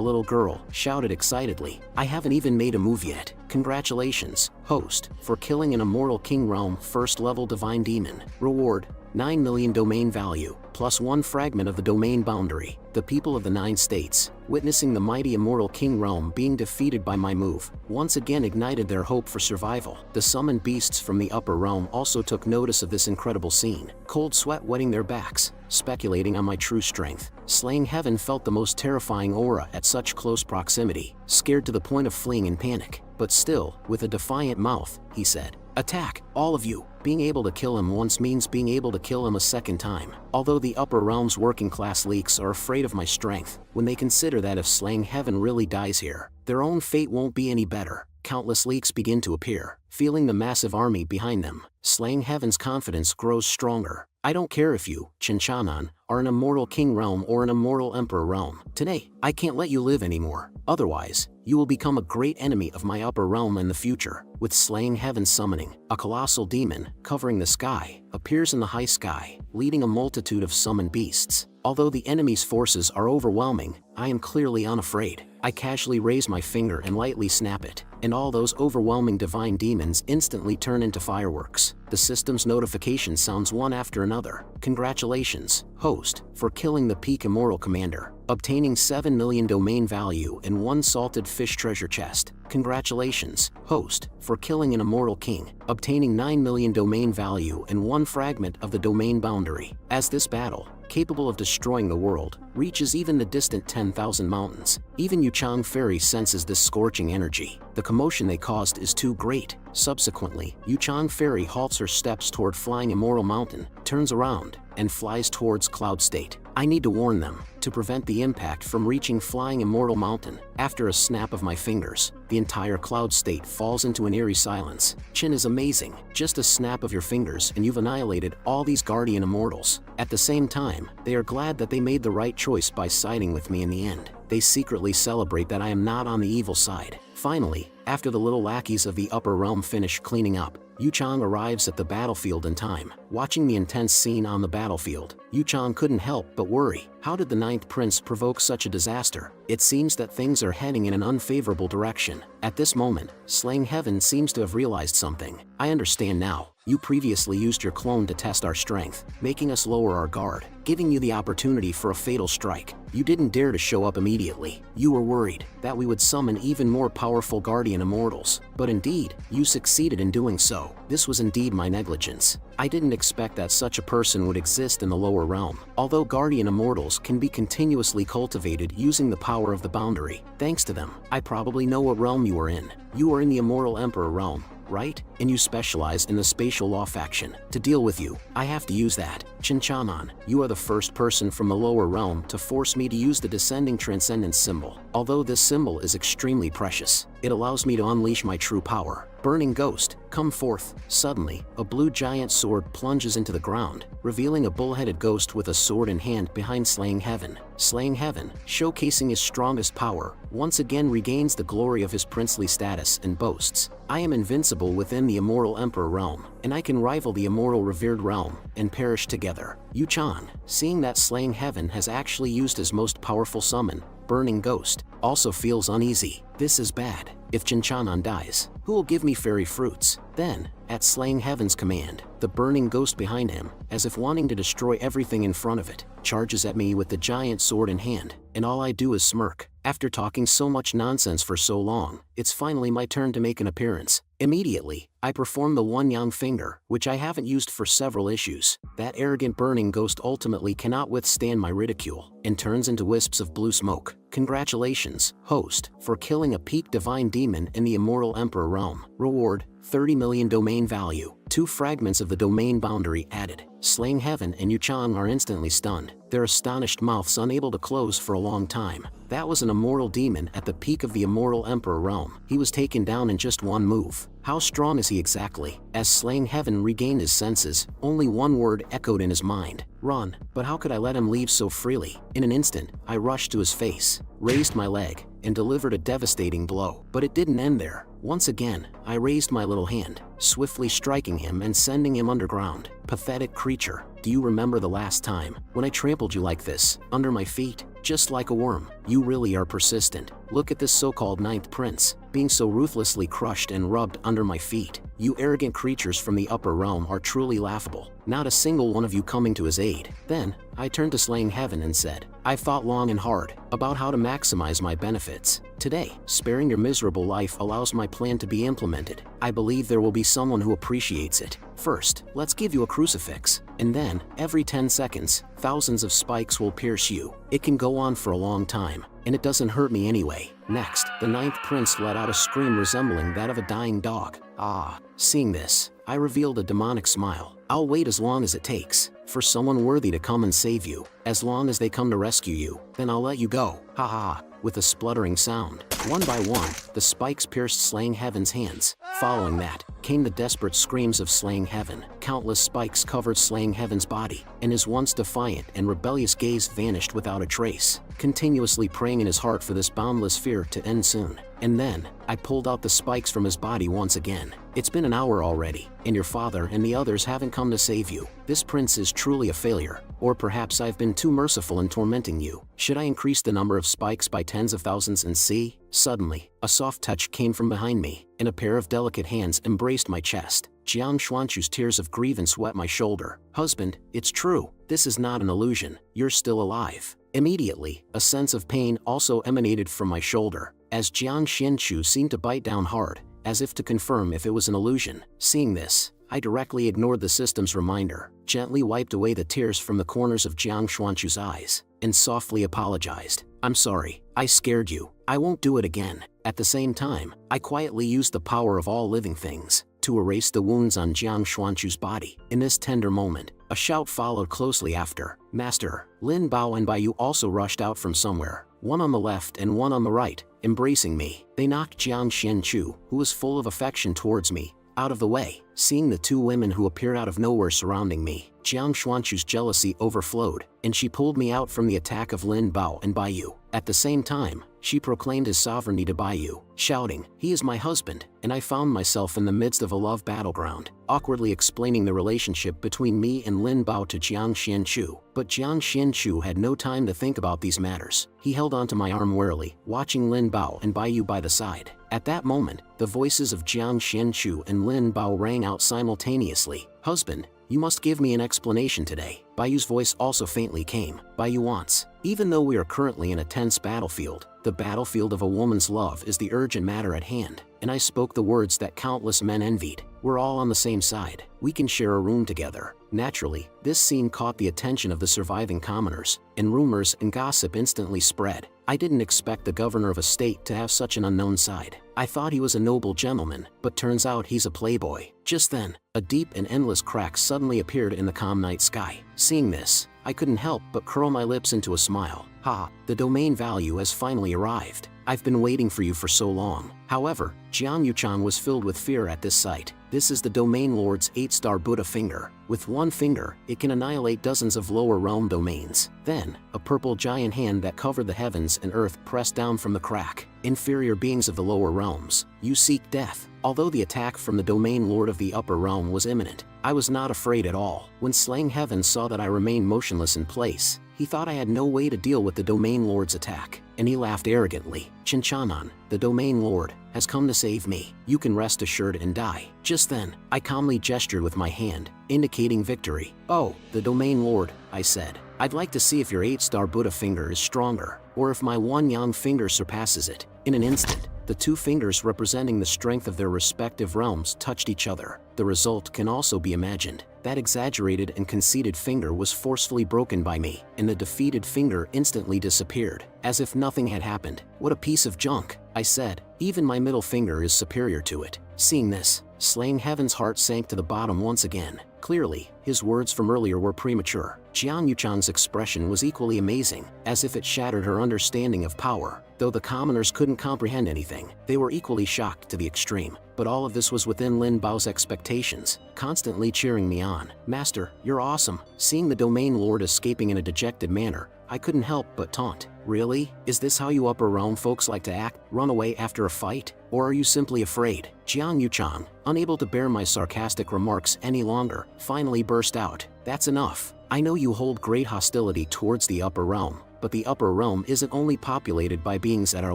little girl, shouted excitedly, I haven't even made a move yet. Congratulations, host, for killing an immortal king realm first level divine demon. Reward, 9 million domain value, plus 1 fragment of the domain boundary. The people of the 9 states, witnessing the mighty immortal king realm being defeated by my move, once again ignited their hope for survival. The summoned beasts from the upper realm also took notice of this incredible scene, cold sweat wetting their backs, speculating on my true strength. Slaying Heaven felt the most terrifying aura at such close proximity, scared to the point of fleeing in panic. But still, with a defiant mouth, he said, Attack, all of you. Being able to kill him once means being able to kill him a second time. Although the upper realm's working class leaks are afraid of my strength, when they consider that if Slaying Heaven really dies here, their own fate won't be any better. Countless leaks begin to appear, feeling the massive army behind them. Slaying Heaven's confidence grows stronger. I don't care if you, Chinchanan, are an immortal king realm or an immortal emperor realm. Today, I can't let you live anymore. Otherwise, you will become a great enemy of my upper realm in the future. With Slaying Heaven summoning, a colossal demon, covering the sky, appears in the high sky, leading a multitude of summoned beasts. Although the enemy's forces are overwhelming, I am clearly unafraid. I casually raise my finger and lightly snap it, and all those overwhelming divine demons instantly turn into fireworks. The system's notification sounds one after another. Congratulations, host, for killing the peak immortal commander, obtaining 7 million domain value and 1 salted fish treasure chest. Congratulations, host, for killing an immortal king, obtaining 9 million domain value and 1 fragment of the domain boundary. As this battle, capable of destroying the world, reaches even the distant 10,000 mountains, even Yuchang Fairy senses this scorching energy. The commotion they caused is too great. Subsequently, Yuchang Fairy halts her steps toward Flying Immortal Mountain, turns around, and flies towards Cloud State. I need to warn them, to prevent the impact from reaching Flying Immortal Mountain. After a snap of my fingers, the entire Cloud State falls into an eerie silence. Chin is amazing. Just a snap of your fingers and you've annihilated all these guardian immortals. At the same time, they are glad that they made the right choice by siding with me in the end. They secretly celebrate that I am not on the evil side. Finally, after the little lackeys of the upper realm finish cleaning up, Yuchang arrives at the battlefield in time. Watching the intense scene on the battlefield, Yuchang couldn't help but worry. How did the Ninth Prince provoke such a disaster? It seems that things are heading in an unfavorable direction. At this moment, Slaying Heaven seems to have realized something. I understand now. You previously used your clone to test our strength, making us lower our guard, giving you the opportunity for a fatal strike. You didn't dare to show up immediately. You were worried that we would summon even more powerful guardian immortals. But indeed, you succeeded in doing so. This was indeed my negligence. I didn't expect that such a person would exist in the lower realm. Although guardian immortals can be continuously cultivated using the power of the boundary, thanks to them, I probably know what realm you are in. You are in the Immortal Emperor realm, right? And you specialize in the spatial law faction. To deal with you, I have to use that. Chinchanan, you are the first person from the lower realm to force me to use the descending transcendence symbol. Although this symbol is extremely precious, it allows me to unleash my true power. Burning Ghost, come forth. Suddenly, a blue giant sword plunges into the ground, revealing a bull-headed ghost with a sword in hand behind Slaying Heaven. Slaying Heaven, showcasing his strongest power, once again regains the glory of his princely status and boasts, I am invincible within the Immortal Emperor realm, and I can rival the Immortal Revered realm, and perish together. Yuchang, seeing that Slaying Heaven has actually used his most powerful summon, Burning Ghost, also feels uneasy. This is bad. If Chinchanan dies, who will give me fairy fruits? Then, at Slaying Heaven's command, the Burning Ghost behind him, as if wanting to destroy everything in front of it, charges at me with the giant sword in hand, and all I do is smirk. After talking so much nonsense for so long, it's finally my turn to make an appearance. Immediately, I perform the One Yang Finger, which I haven't used for several issues. That arrogant Burning Ghost ultimately cannot withstand my ridicule, and turns into wisps of blue smoke. Congratulations, host, for killing a peak divine demon in the Immortal Emperor realm. Reward, 30 million domain value. 2 fragments of the domain boundary added. Slaying Heaven and Yuchang are instantly stunned, their astonished mouths unable to close for a long time. That was an immortal demon at the peak of the Immortal Emperor realm. He was taken down in just one move. How strong is he exactly? As Slaying Heaven regained his senses, only one word echoed in his mind: run. But how could I let him leave so freely? In an instant, I rushed to his face, raised my leg, and delivered a devastating blow. But it didn't end there. Once again, I raised my little hand, swiftly striking him and sending him underground. Pathetic creature, do you remember the last time when I trampled you like this, under my feet? Just like a worm. You really are persistent. Look at this so-called Ninth Prince, being so ruthlessly crushed and rubbed under my feet. You arrogant creatures from the upper realm are truly laughable. Not a single one of you coming to his aid. Then, I turned to Slaying Heaven and said, I've thought long and hard about how to maximize my benefits. Today, sparing your miserable life allows my plan to be implemented. I believe there will be someone who appreciates it. First, let's give you a crucifix, and then, every 10 seconds, thousands of spikes will pierce you. It can go on for a long time, and it doesn't hurt me anyway. Next, the Ninth Prince let out a scream resembling that of a dying dog. Ah, seeing this, I revealed a demonic smile. I'll wait as long as it takes for someone worthy to come and save you. As long as they come to rescue you, then I'll let you go. Ha ha. With a spluttering sound, One by one, the spikes pierced Slaying Heaven's hands. Following that, came the desperate screams of Slaying Heaven. Countless spikes covered Slaying Heaven's body, and his once defiant and rebellious gaze vanished without a trace, continuously praying in his heart for this boundless fear to end soon. And then, I pulled out the spikes from his body once again. It's been an hour already, and your father and the others haven't come to save you. This prince is truly a failure, or perhaps I've been too merciful in tormenting you. Should I increase the number of spikes by tens of thousands and see? Suddenly, a soft touch came from behind me, and a pair of delicate hands embraced my chest. Jiang Xuanchu's tears of grievance wet my shoulder. Husband, it's true. This is not an illusion. You're still alive. Immediately, a sense of pain also emanated from my shoulder, as Jiang Xianchu seemed to bite down hard, as if to confirm if it was an illusion. Seeing this, I directly ignored the system's reminder, gently wiped away the tears from the corners of Jiang Xuanchu's eyes, and softly apologized. I'm sorry, I scared you. I won't do it again. At the same time, I quietly used the power of all living things to erase the wounds on Jiang Xuanchu's body. In this tender moment, a shout followed closely after. Master, Lin Bao and Baiyu also rushed out from somewhere, one on the left and one on the right, embracing me. They knocked Jiang Xianchu, who was full of affection towards me, out of the way. Seeing the two women who appeared out of nowhere surrounding me, Jiang Xuanchu's jealousy overflowed, and she pulled me out from the attack of Lin Bao and Baiyu. At the same time, she proclaimed his sovereignty to Baiyu, shouting, "He is my husband," and I found myself in the midst of a love battleground, awkwardly explaining the relationship between me and Lin Bao to Jiang Xianchu. But Jiang Xianchu had no time to think about these matters. He held onto my arm warily, watching Lin Bao and Baiyu by the side. At that moment, the voices of Jiang Xianchu and Lin Bao rang out simultaneously. Husband, you must give me an explanation today. Baiyu's voice also faintly came. Baiyu wants. Even though we are currently in a tense battlefield, the battlefield of a woman's love is the urgent matter at hand, and I spoke the words that countless men envied. We're all on the same side. We can share a room together. Naturally, this scene caught the attention of the surviving commoners, and rumors and gossip instantly spread. I didn't expect the governor of a state to have such an unknown side. I thought he was a noble gentleman, but turns out he's a playboy. Just then, a deep and endless crack suddenly appeared in the calm night sky. Seeing this, I couldn't help but curl my lips into a smile. Ha, the domain value has finally arrived. I've been waiting for you for so long. However, Jiang Yuchan was filled with fear at this sight. This is the domain lord's 8-star Buddha finger. With one finger, it can annihilate dozens of lower realm domains. Then, a purple giant hand that covered the heavens and earth pressed down from the crack. Inferior beings of the lower realms, you seek death. Although the attack from the domain lord of the upper realm was imminent, I was not afraid at all. When Slaying Heaven saw that I remained motionless in place, he thought I had no way to deal with the domain lord's attack, and he laughed arrogantly. Chinchanan, the domain lord, has come to save me. You can rest assured and die. Just then, I calmly gestured with my hand, indicating victory. Oh, the domain lord, I said. I'd like to see if your 8-star Buddha finger is stronger, or if my 1-yang finger surpasses it. In an instant, the two fingers representing the strength of their respective realms touched each other. The result can also be imagined. That exaggerated and conceited finger was forcefully broken by me, and the defeated finger instantly disappeared, as if nothing had happened. What a piece of junk, I said. Even my middle finger is superior to it. Seeing this, Slaying Heaven's heart sank to the bottom once again. Clearly, his words from earlier were premature. Jiang Yuchan's expression was equally amazing, as if it shattered her understanding of power. Though the commoners couldn't comprehend anything, they were equally shocked to the extreme. But all of this was within Lin Bao's expectations, constantly cheering me on. Master, you're awesome. Seeing the domain lord escaping in a dejected manner, I couldn't help but taunt. Really? Is this how you upper realm folks like to act? Run away after a fight? Or are you simply afraid? Jiang Yuchan, unable to bear my sarcastic remarks any longer, finally burst out. That's enough. I know you hold great hostility towards the upper realm, but the upper realm isn't only populated by beings at our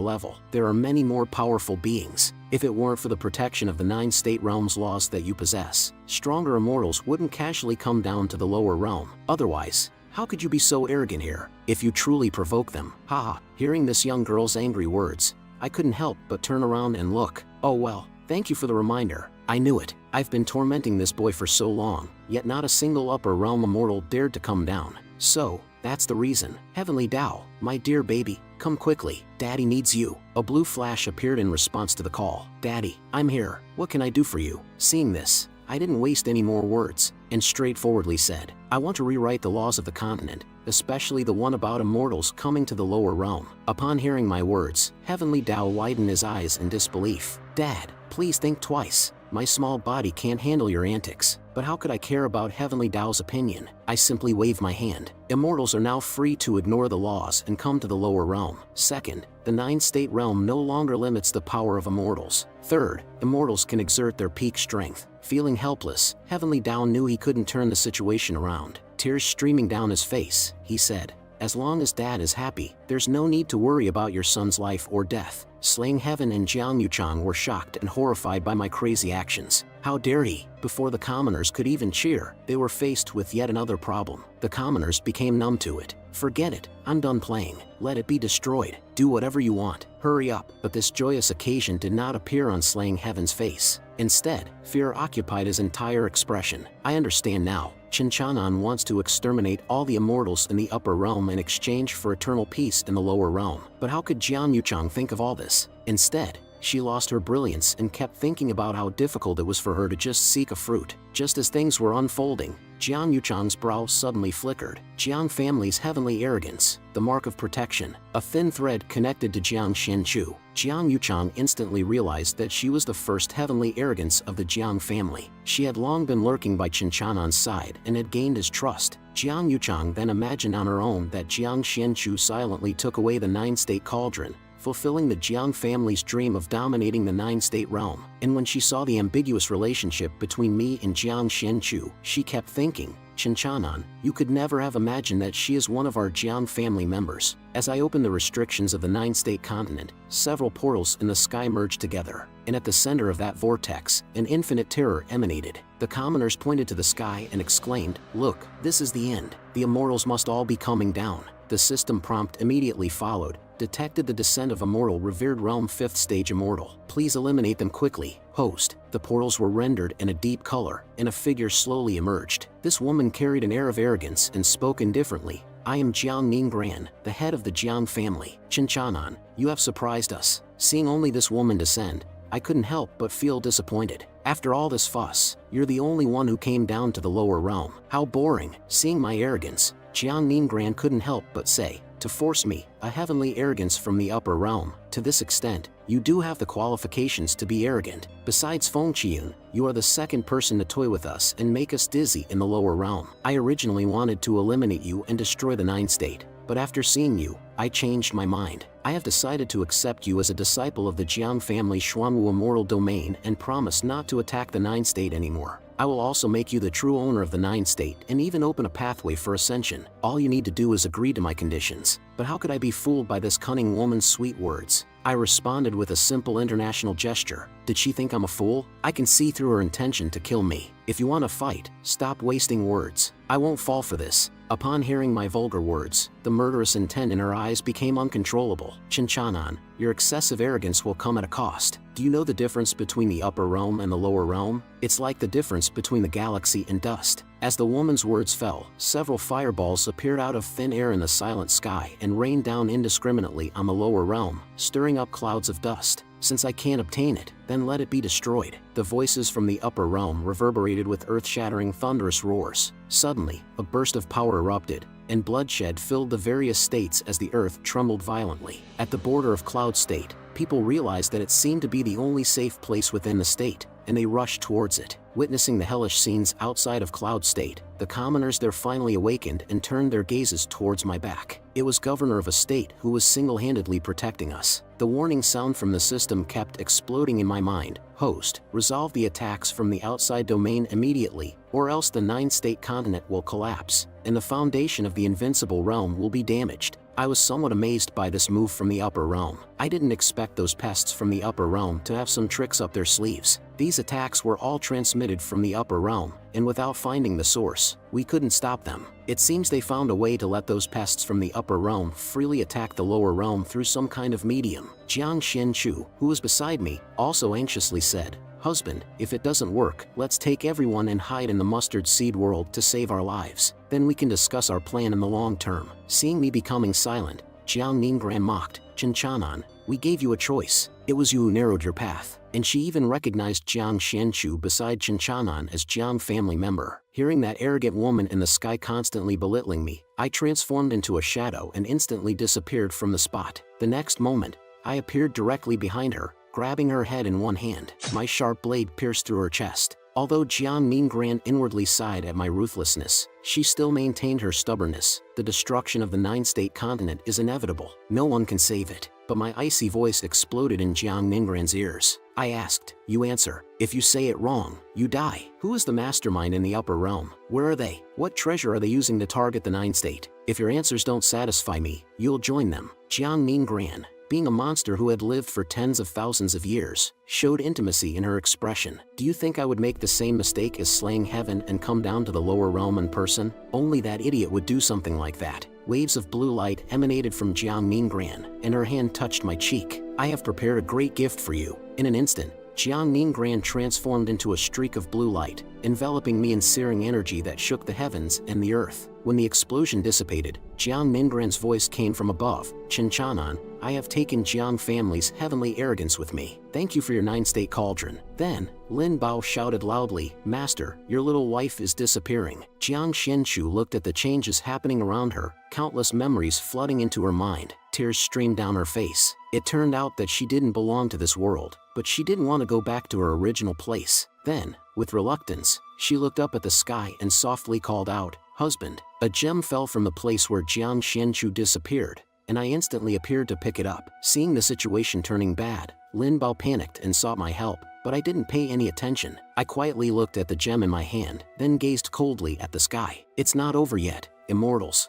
level. There are many more powerful beings. If it weren't for the protection of the 9 state realms laws that you possess, stronger immortals wouldn't casually come down to the lower realm. Otherwise, how could you be so arrogant here, if you truly provoke them? Haha. Hearing this young girl's angry words, I couldn't help but turn around and look. Oh well, thank you for the reminder. I knew it. I've been tormenting this boy for so long, yet not a single upper realm immortal dared to come down. So, that's the reason. Heavenly Tao, my dear baby, come quickly. Daddy needs you. A blue flash appeared in response to the call. Daddy, I'm here. What can I do for you? Seeing this, I didn't waste any more words. and straightforwardly said, I want to rewrite the laws of the continent, especially the one about immortals coming to the lower realm. Upon hearing my words, Heavenly Tao widened his eyes in disbelief. Dad, please think twice. My small body can't handle your antics. But how could I care about Heavenly Tao's opinion? I simply waved my hand. Immortals are now free to ignore the laws and come to the lower realm. Second, the 9-state realm no longer limits the power of immortals. Third, immortals can exert their peak strength. Feeling helpless, Heavenly Tao knew he couldn't turn the situation around. Tears streaming down his face, he said, as long as Dad is happy, there's no need to worry about your son's life or death. Slaying Heaven and Jiang Yuchang were shocked and horrified by my crazy actions. How dare he? Before the commoners could even cheer, they were faced with yet another problem. The commoners became numb to it. Forget it, I'm done playing. Let it be destroyed. Do whatever you want. Hurry up. But this joyous occasion did not appear on Slaying Heaven's face. Instead, fear occupied his entire expression. I understand now. Chinchanan wants to exterminate all the immortals in the upper realm in exchange for eternal peace in the lower realm. But how could Jiang Yuchang think of all this? Instead, she lost her brilliance and kept thinking about how difficult it was for her to just seek a fruit. Just as things were unfolding, Jiang Yuchang's brow suddenly flickered. Jiang family's heavenly arrogance, the mark of protection, a thin thread connected to Jiang Xianchu. Jiang Yuchang instantly realized that she was the first heavenly arrogance of the Jiang family. She had long been lurking by Chinchanan's side and had gained his trust. Jiang Yuchang then imagined on her own that Jiang Xianchu silently took away the 9-state cauldron, fulfilling the Jiang family's dream of dominating the 9-state realm. And when she saw the ambiguous relationship between me and Jiang Xianchu, she kept thinking, Chinchanan, you could never have imagined that she is one of our Jiang family members. As I opened the restrictions of the 9-state continent, several portals in the sky merged together, and at the center of that vortex, an infinite terror emanated. The commoners pointed to the sky and exclaimed, look, this is the end. The immortals must all be coming down. The system prompt immediately followed. Detected the descent of immortal revered realm 5th stage immortal. Please eliminate them quickly. Host. The portals were rendered in a deep color, and a figure slowly emerged. This woman carried an air of arrogance and spoke indifferently. I am Jiang Ningran, the head of the Jiang family. Chinchanan, you have surprised us. Seeing only this woman descend, I couldn't help but feel disappointed. After all this fuss, you're the only one who came down to the lower realm. How boring. Seeing my arrogance, Jiang Ningran couldn't help but say, to force me, a heavenly arrogance from the upper realm. To this extent, you do have the qualifications to be arrogant. Besides Feng Qian, you are the second person to toy with us and make us dizzy in the lower realm. I originally wanted to eliminate you and destroy the 9-state, but after seeing you, I changed my mind. I have decided to accept you as a disciple of the Jiang family Xuanwu immortal domain and promise not to attack the 9-state anymore. I will also make you the true owner of the 9-state and even open a pathway for ascension. All you need to do is agree to my conditions. But how could I be fooled by this cunning woman's sweet words? I responded with a simple international gesture. Did she think I'm a fool? I can see through her intention to kill me. If you want to fight, stop wasting words. I won't fall for this. Upon hearing my vulgar words, the murderous intent in her eyes became uncontrollable. Chinchanan, your excessive arrogance will come at a cost. Do you know the difference between the upper realm and the lower realm? It's like the difference between the galaxy and dust. As the woman's words fell, several fireballs appeared out of thin air in the silent sky and rained down indiscriminately on the lower realm, stirring up clouds of dust. Since I can't obtain it, then let it be destroyed. The voices from the upper realm reverberated with earth-shattering thunderous roars. Suddenly, a burst of power erupted, and bloodshed filled the various states as the earth trembled violently. At the border of Cloud State, people realized that it seemed to be the only safe place within the state, and they rushed towards it. Witnessing the hellish scenes outside of Cloud State, the commoners there finally awakened and turned their gazes towards my back. It was governor of a state who was single-handedly protecting us. The warning sound from the system kept exploding in my mind. Host, resolve the attacks from the outside domain immediately, or else the 9-state continent will collapse, and the foundation of the Invincible realm will be damaged. I was somewhat amazed by this move from the upper realm. I didn't expect those pests from the upper realm to have some tricks up their sleeves. These attacks were all transmitted from the upper realm, and without finding the source, we couldn't stop them. It seems they found a way to let those pests from the upper realm freely attack the lower realm through some kind of medium. Jiang Xianchu, who was beside me, also anxiously said, Husband, if it doesn't work, let's take everyone and hide in the mustard seed world to save our lives. Then we can discuss our plan in the long term. Seeing me becoming silent, Jiang Ningran mocked. Chen Chanan, we gave you a choice. It was you who narrowed your path. And she even recognized Jiang Xianchu beside Chen Chanan as Jiang family member. Hearing that arrogant woman in the sky constantly belittling me, I transformed into a shadow and instantly disappeared from the spot. The next moment, I appeared directly behind her, grabbing her head in one hand. My sharp blade pierced through her chest. Although Jiang Ningran inwardly sighed at my ruthlessness, she still maintained her stubbornness. The destruction of the nine-state continent is inevitable. No one can save it. But my icy voice exploded in Jiang Ningran's ears. I asked, you answer. If you say it wrong, you die. Who is the mastermind in the upper realm? Where are they? What treasure are they using to target the nine-state? If your answers don't satisfy me, you'll join them. Jiang Ningran, being a monster who had lived for tens of thousands of years, showed intimacy in her expression. Do you think I would make the same mistake as slaying heaven and come down to the lower realm in person? Only that idiot would do something like that. Waves of blue light emanated from Jiang Ningran, and her hand touched my cheek. I have prepared a great gift for you. In an instant, Jiang Ningran transformed into a streak of blue light, enveloping me in searing energy that shook the heavens and the earth. When the explosion dissipated, Jiang Ningran's voice came from above. Chen Chanan, I have taken Jiang family's heavenly arrogance with me. Thank you for your nine-state cauldron. Then, Lin Bao shouted loudly, Master, your little wife is disappearing. Jiang Xianchu looked at the changes happening around her, countless memories flooding into her mind. Tears streamed down her face. It turned out that she didn't belong to this world, but she didn't want to go back to her original place. Then, with reluctance, she looked up at the sky and softly called out, Husband. A gem fell from the place where Jiang Xianchu disappeared, and I instantly appeared to pick it up. Seeing the situation turning bad, Lin Bao panicked and sought my help, but I didn't pay any attention. I quietly looked at the gem in my hand, then gazed coldly at the sky. It's not over yet, immortals.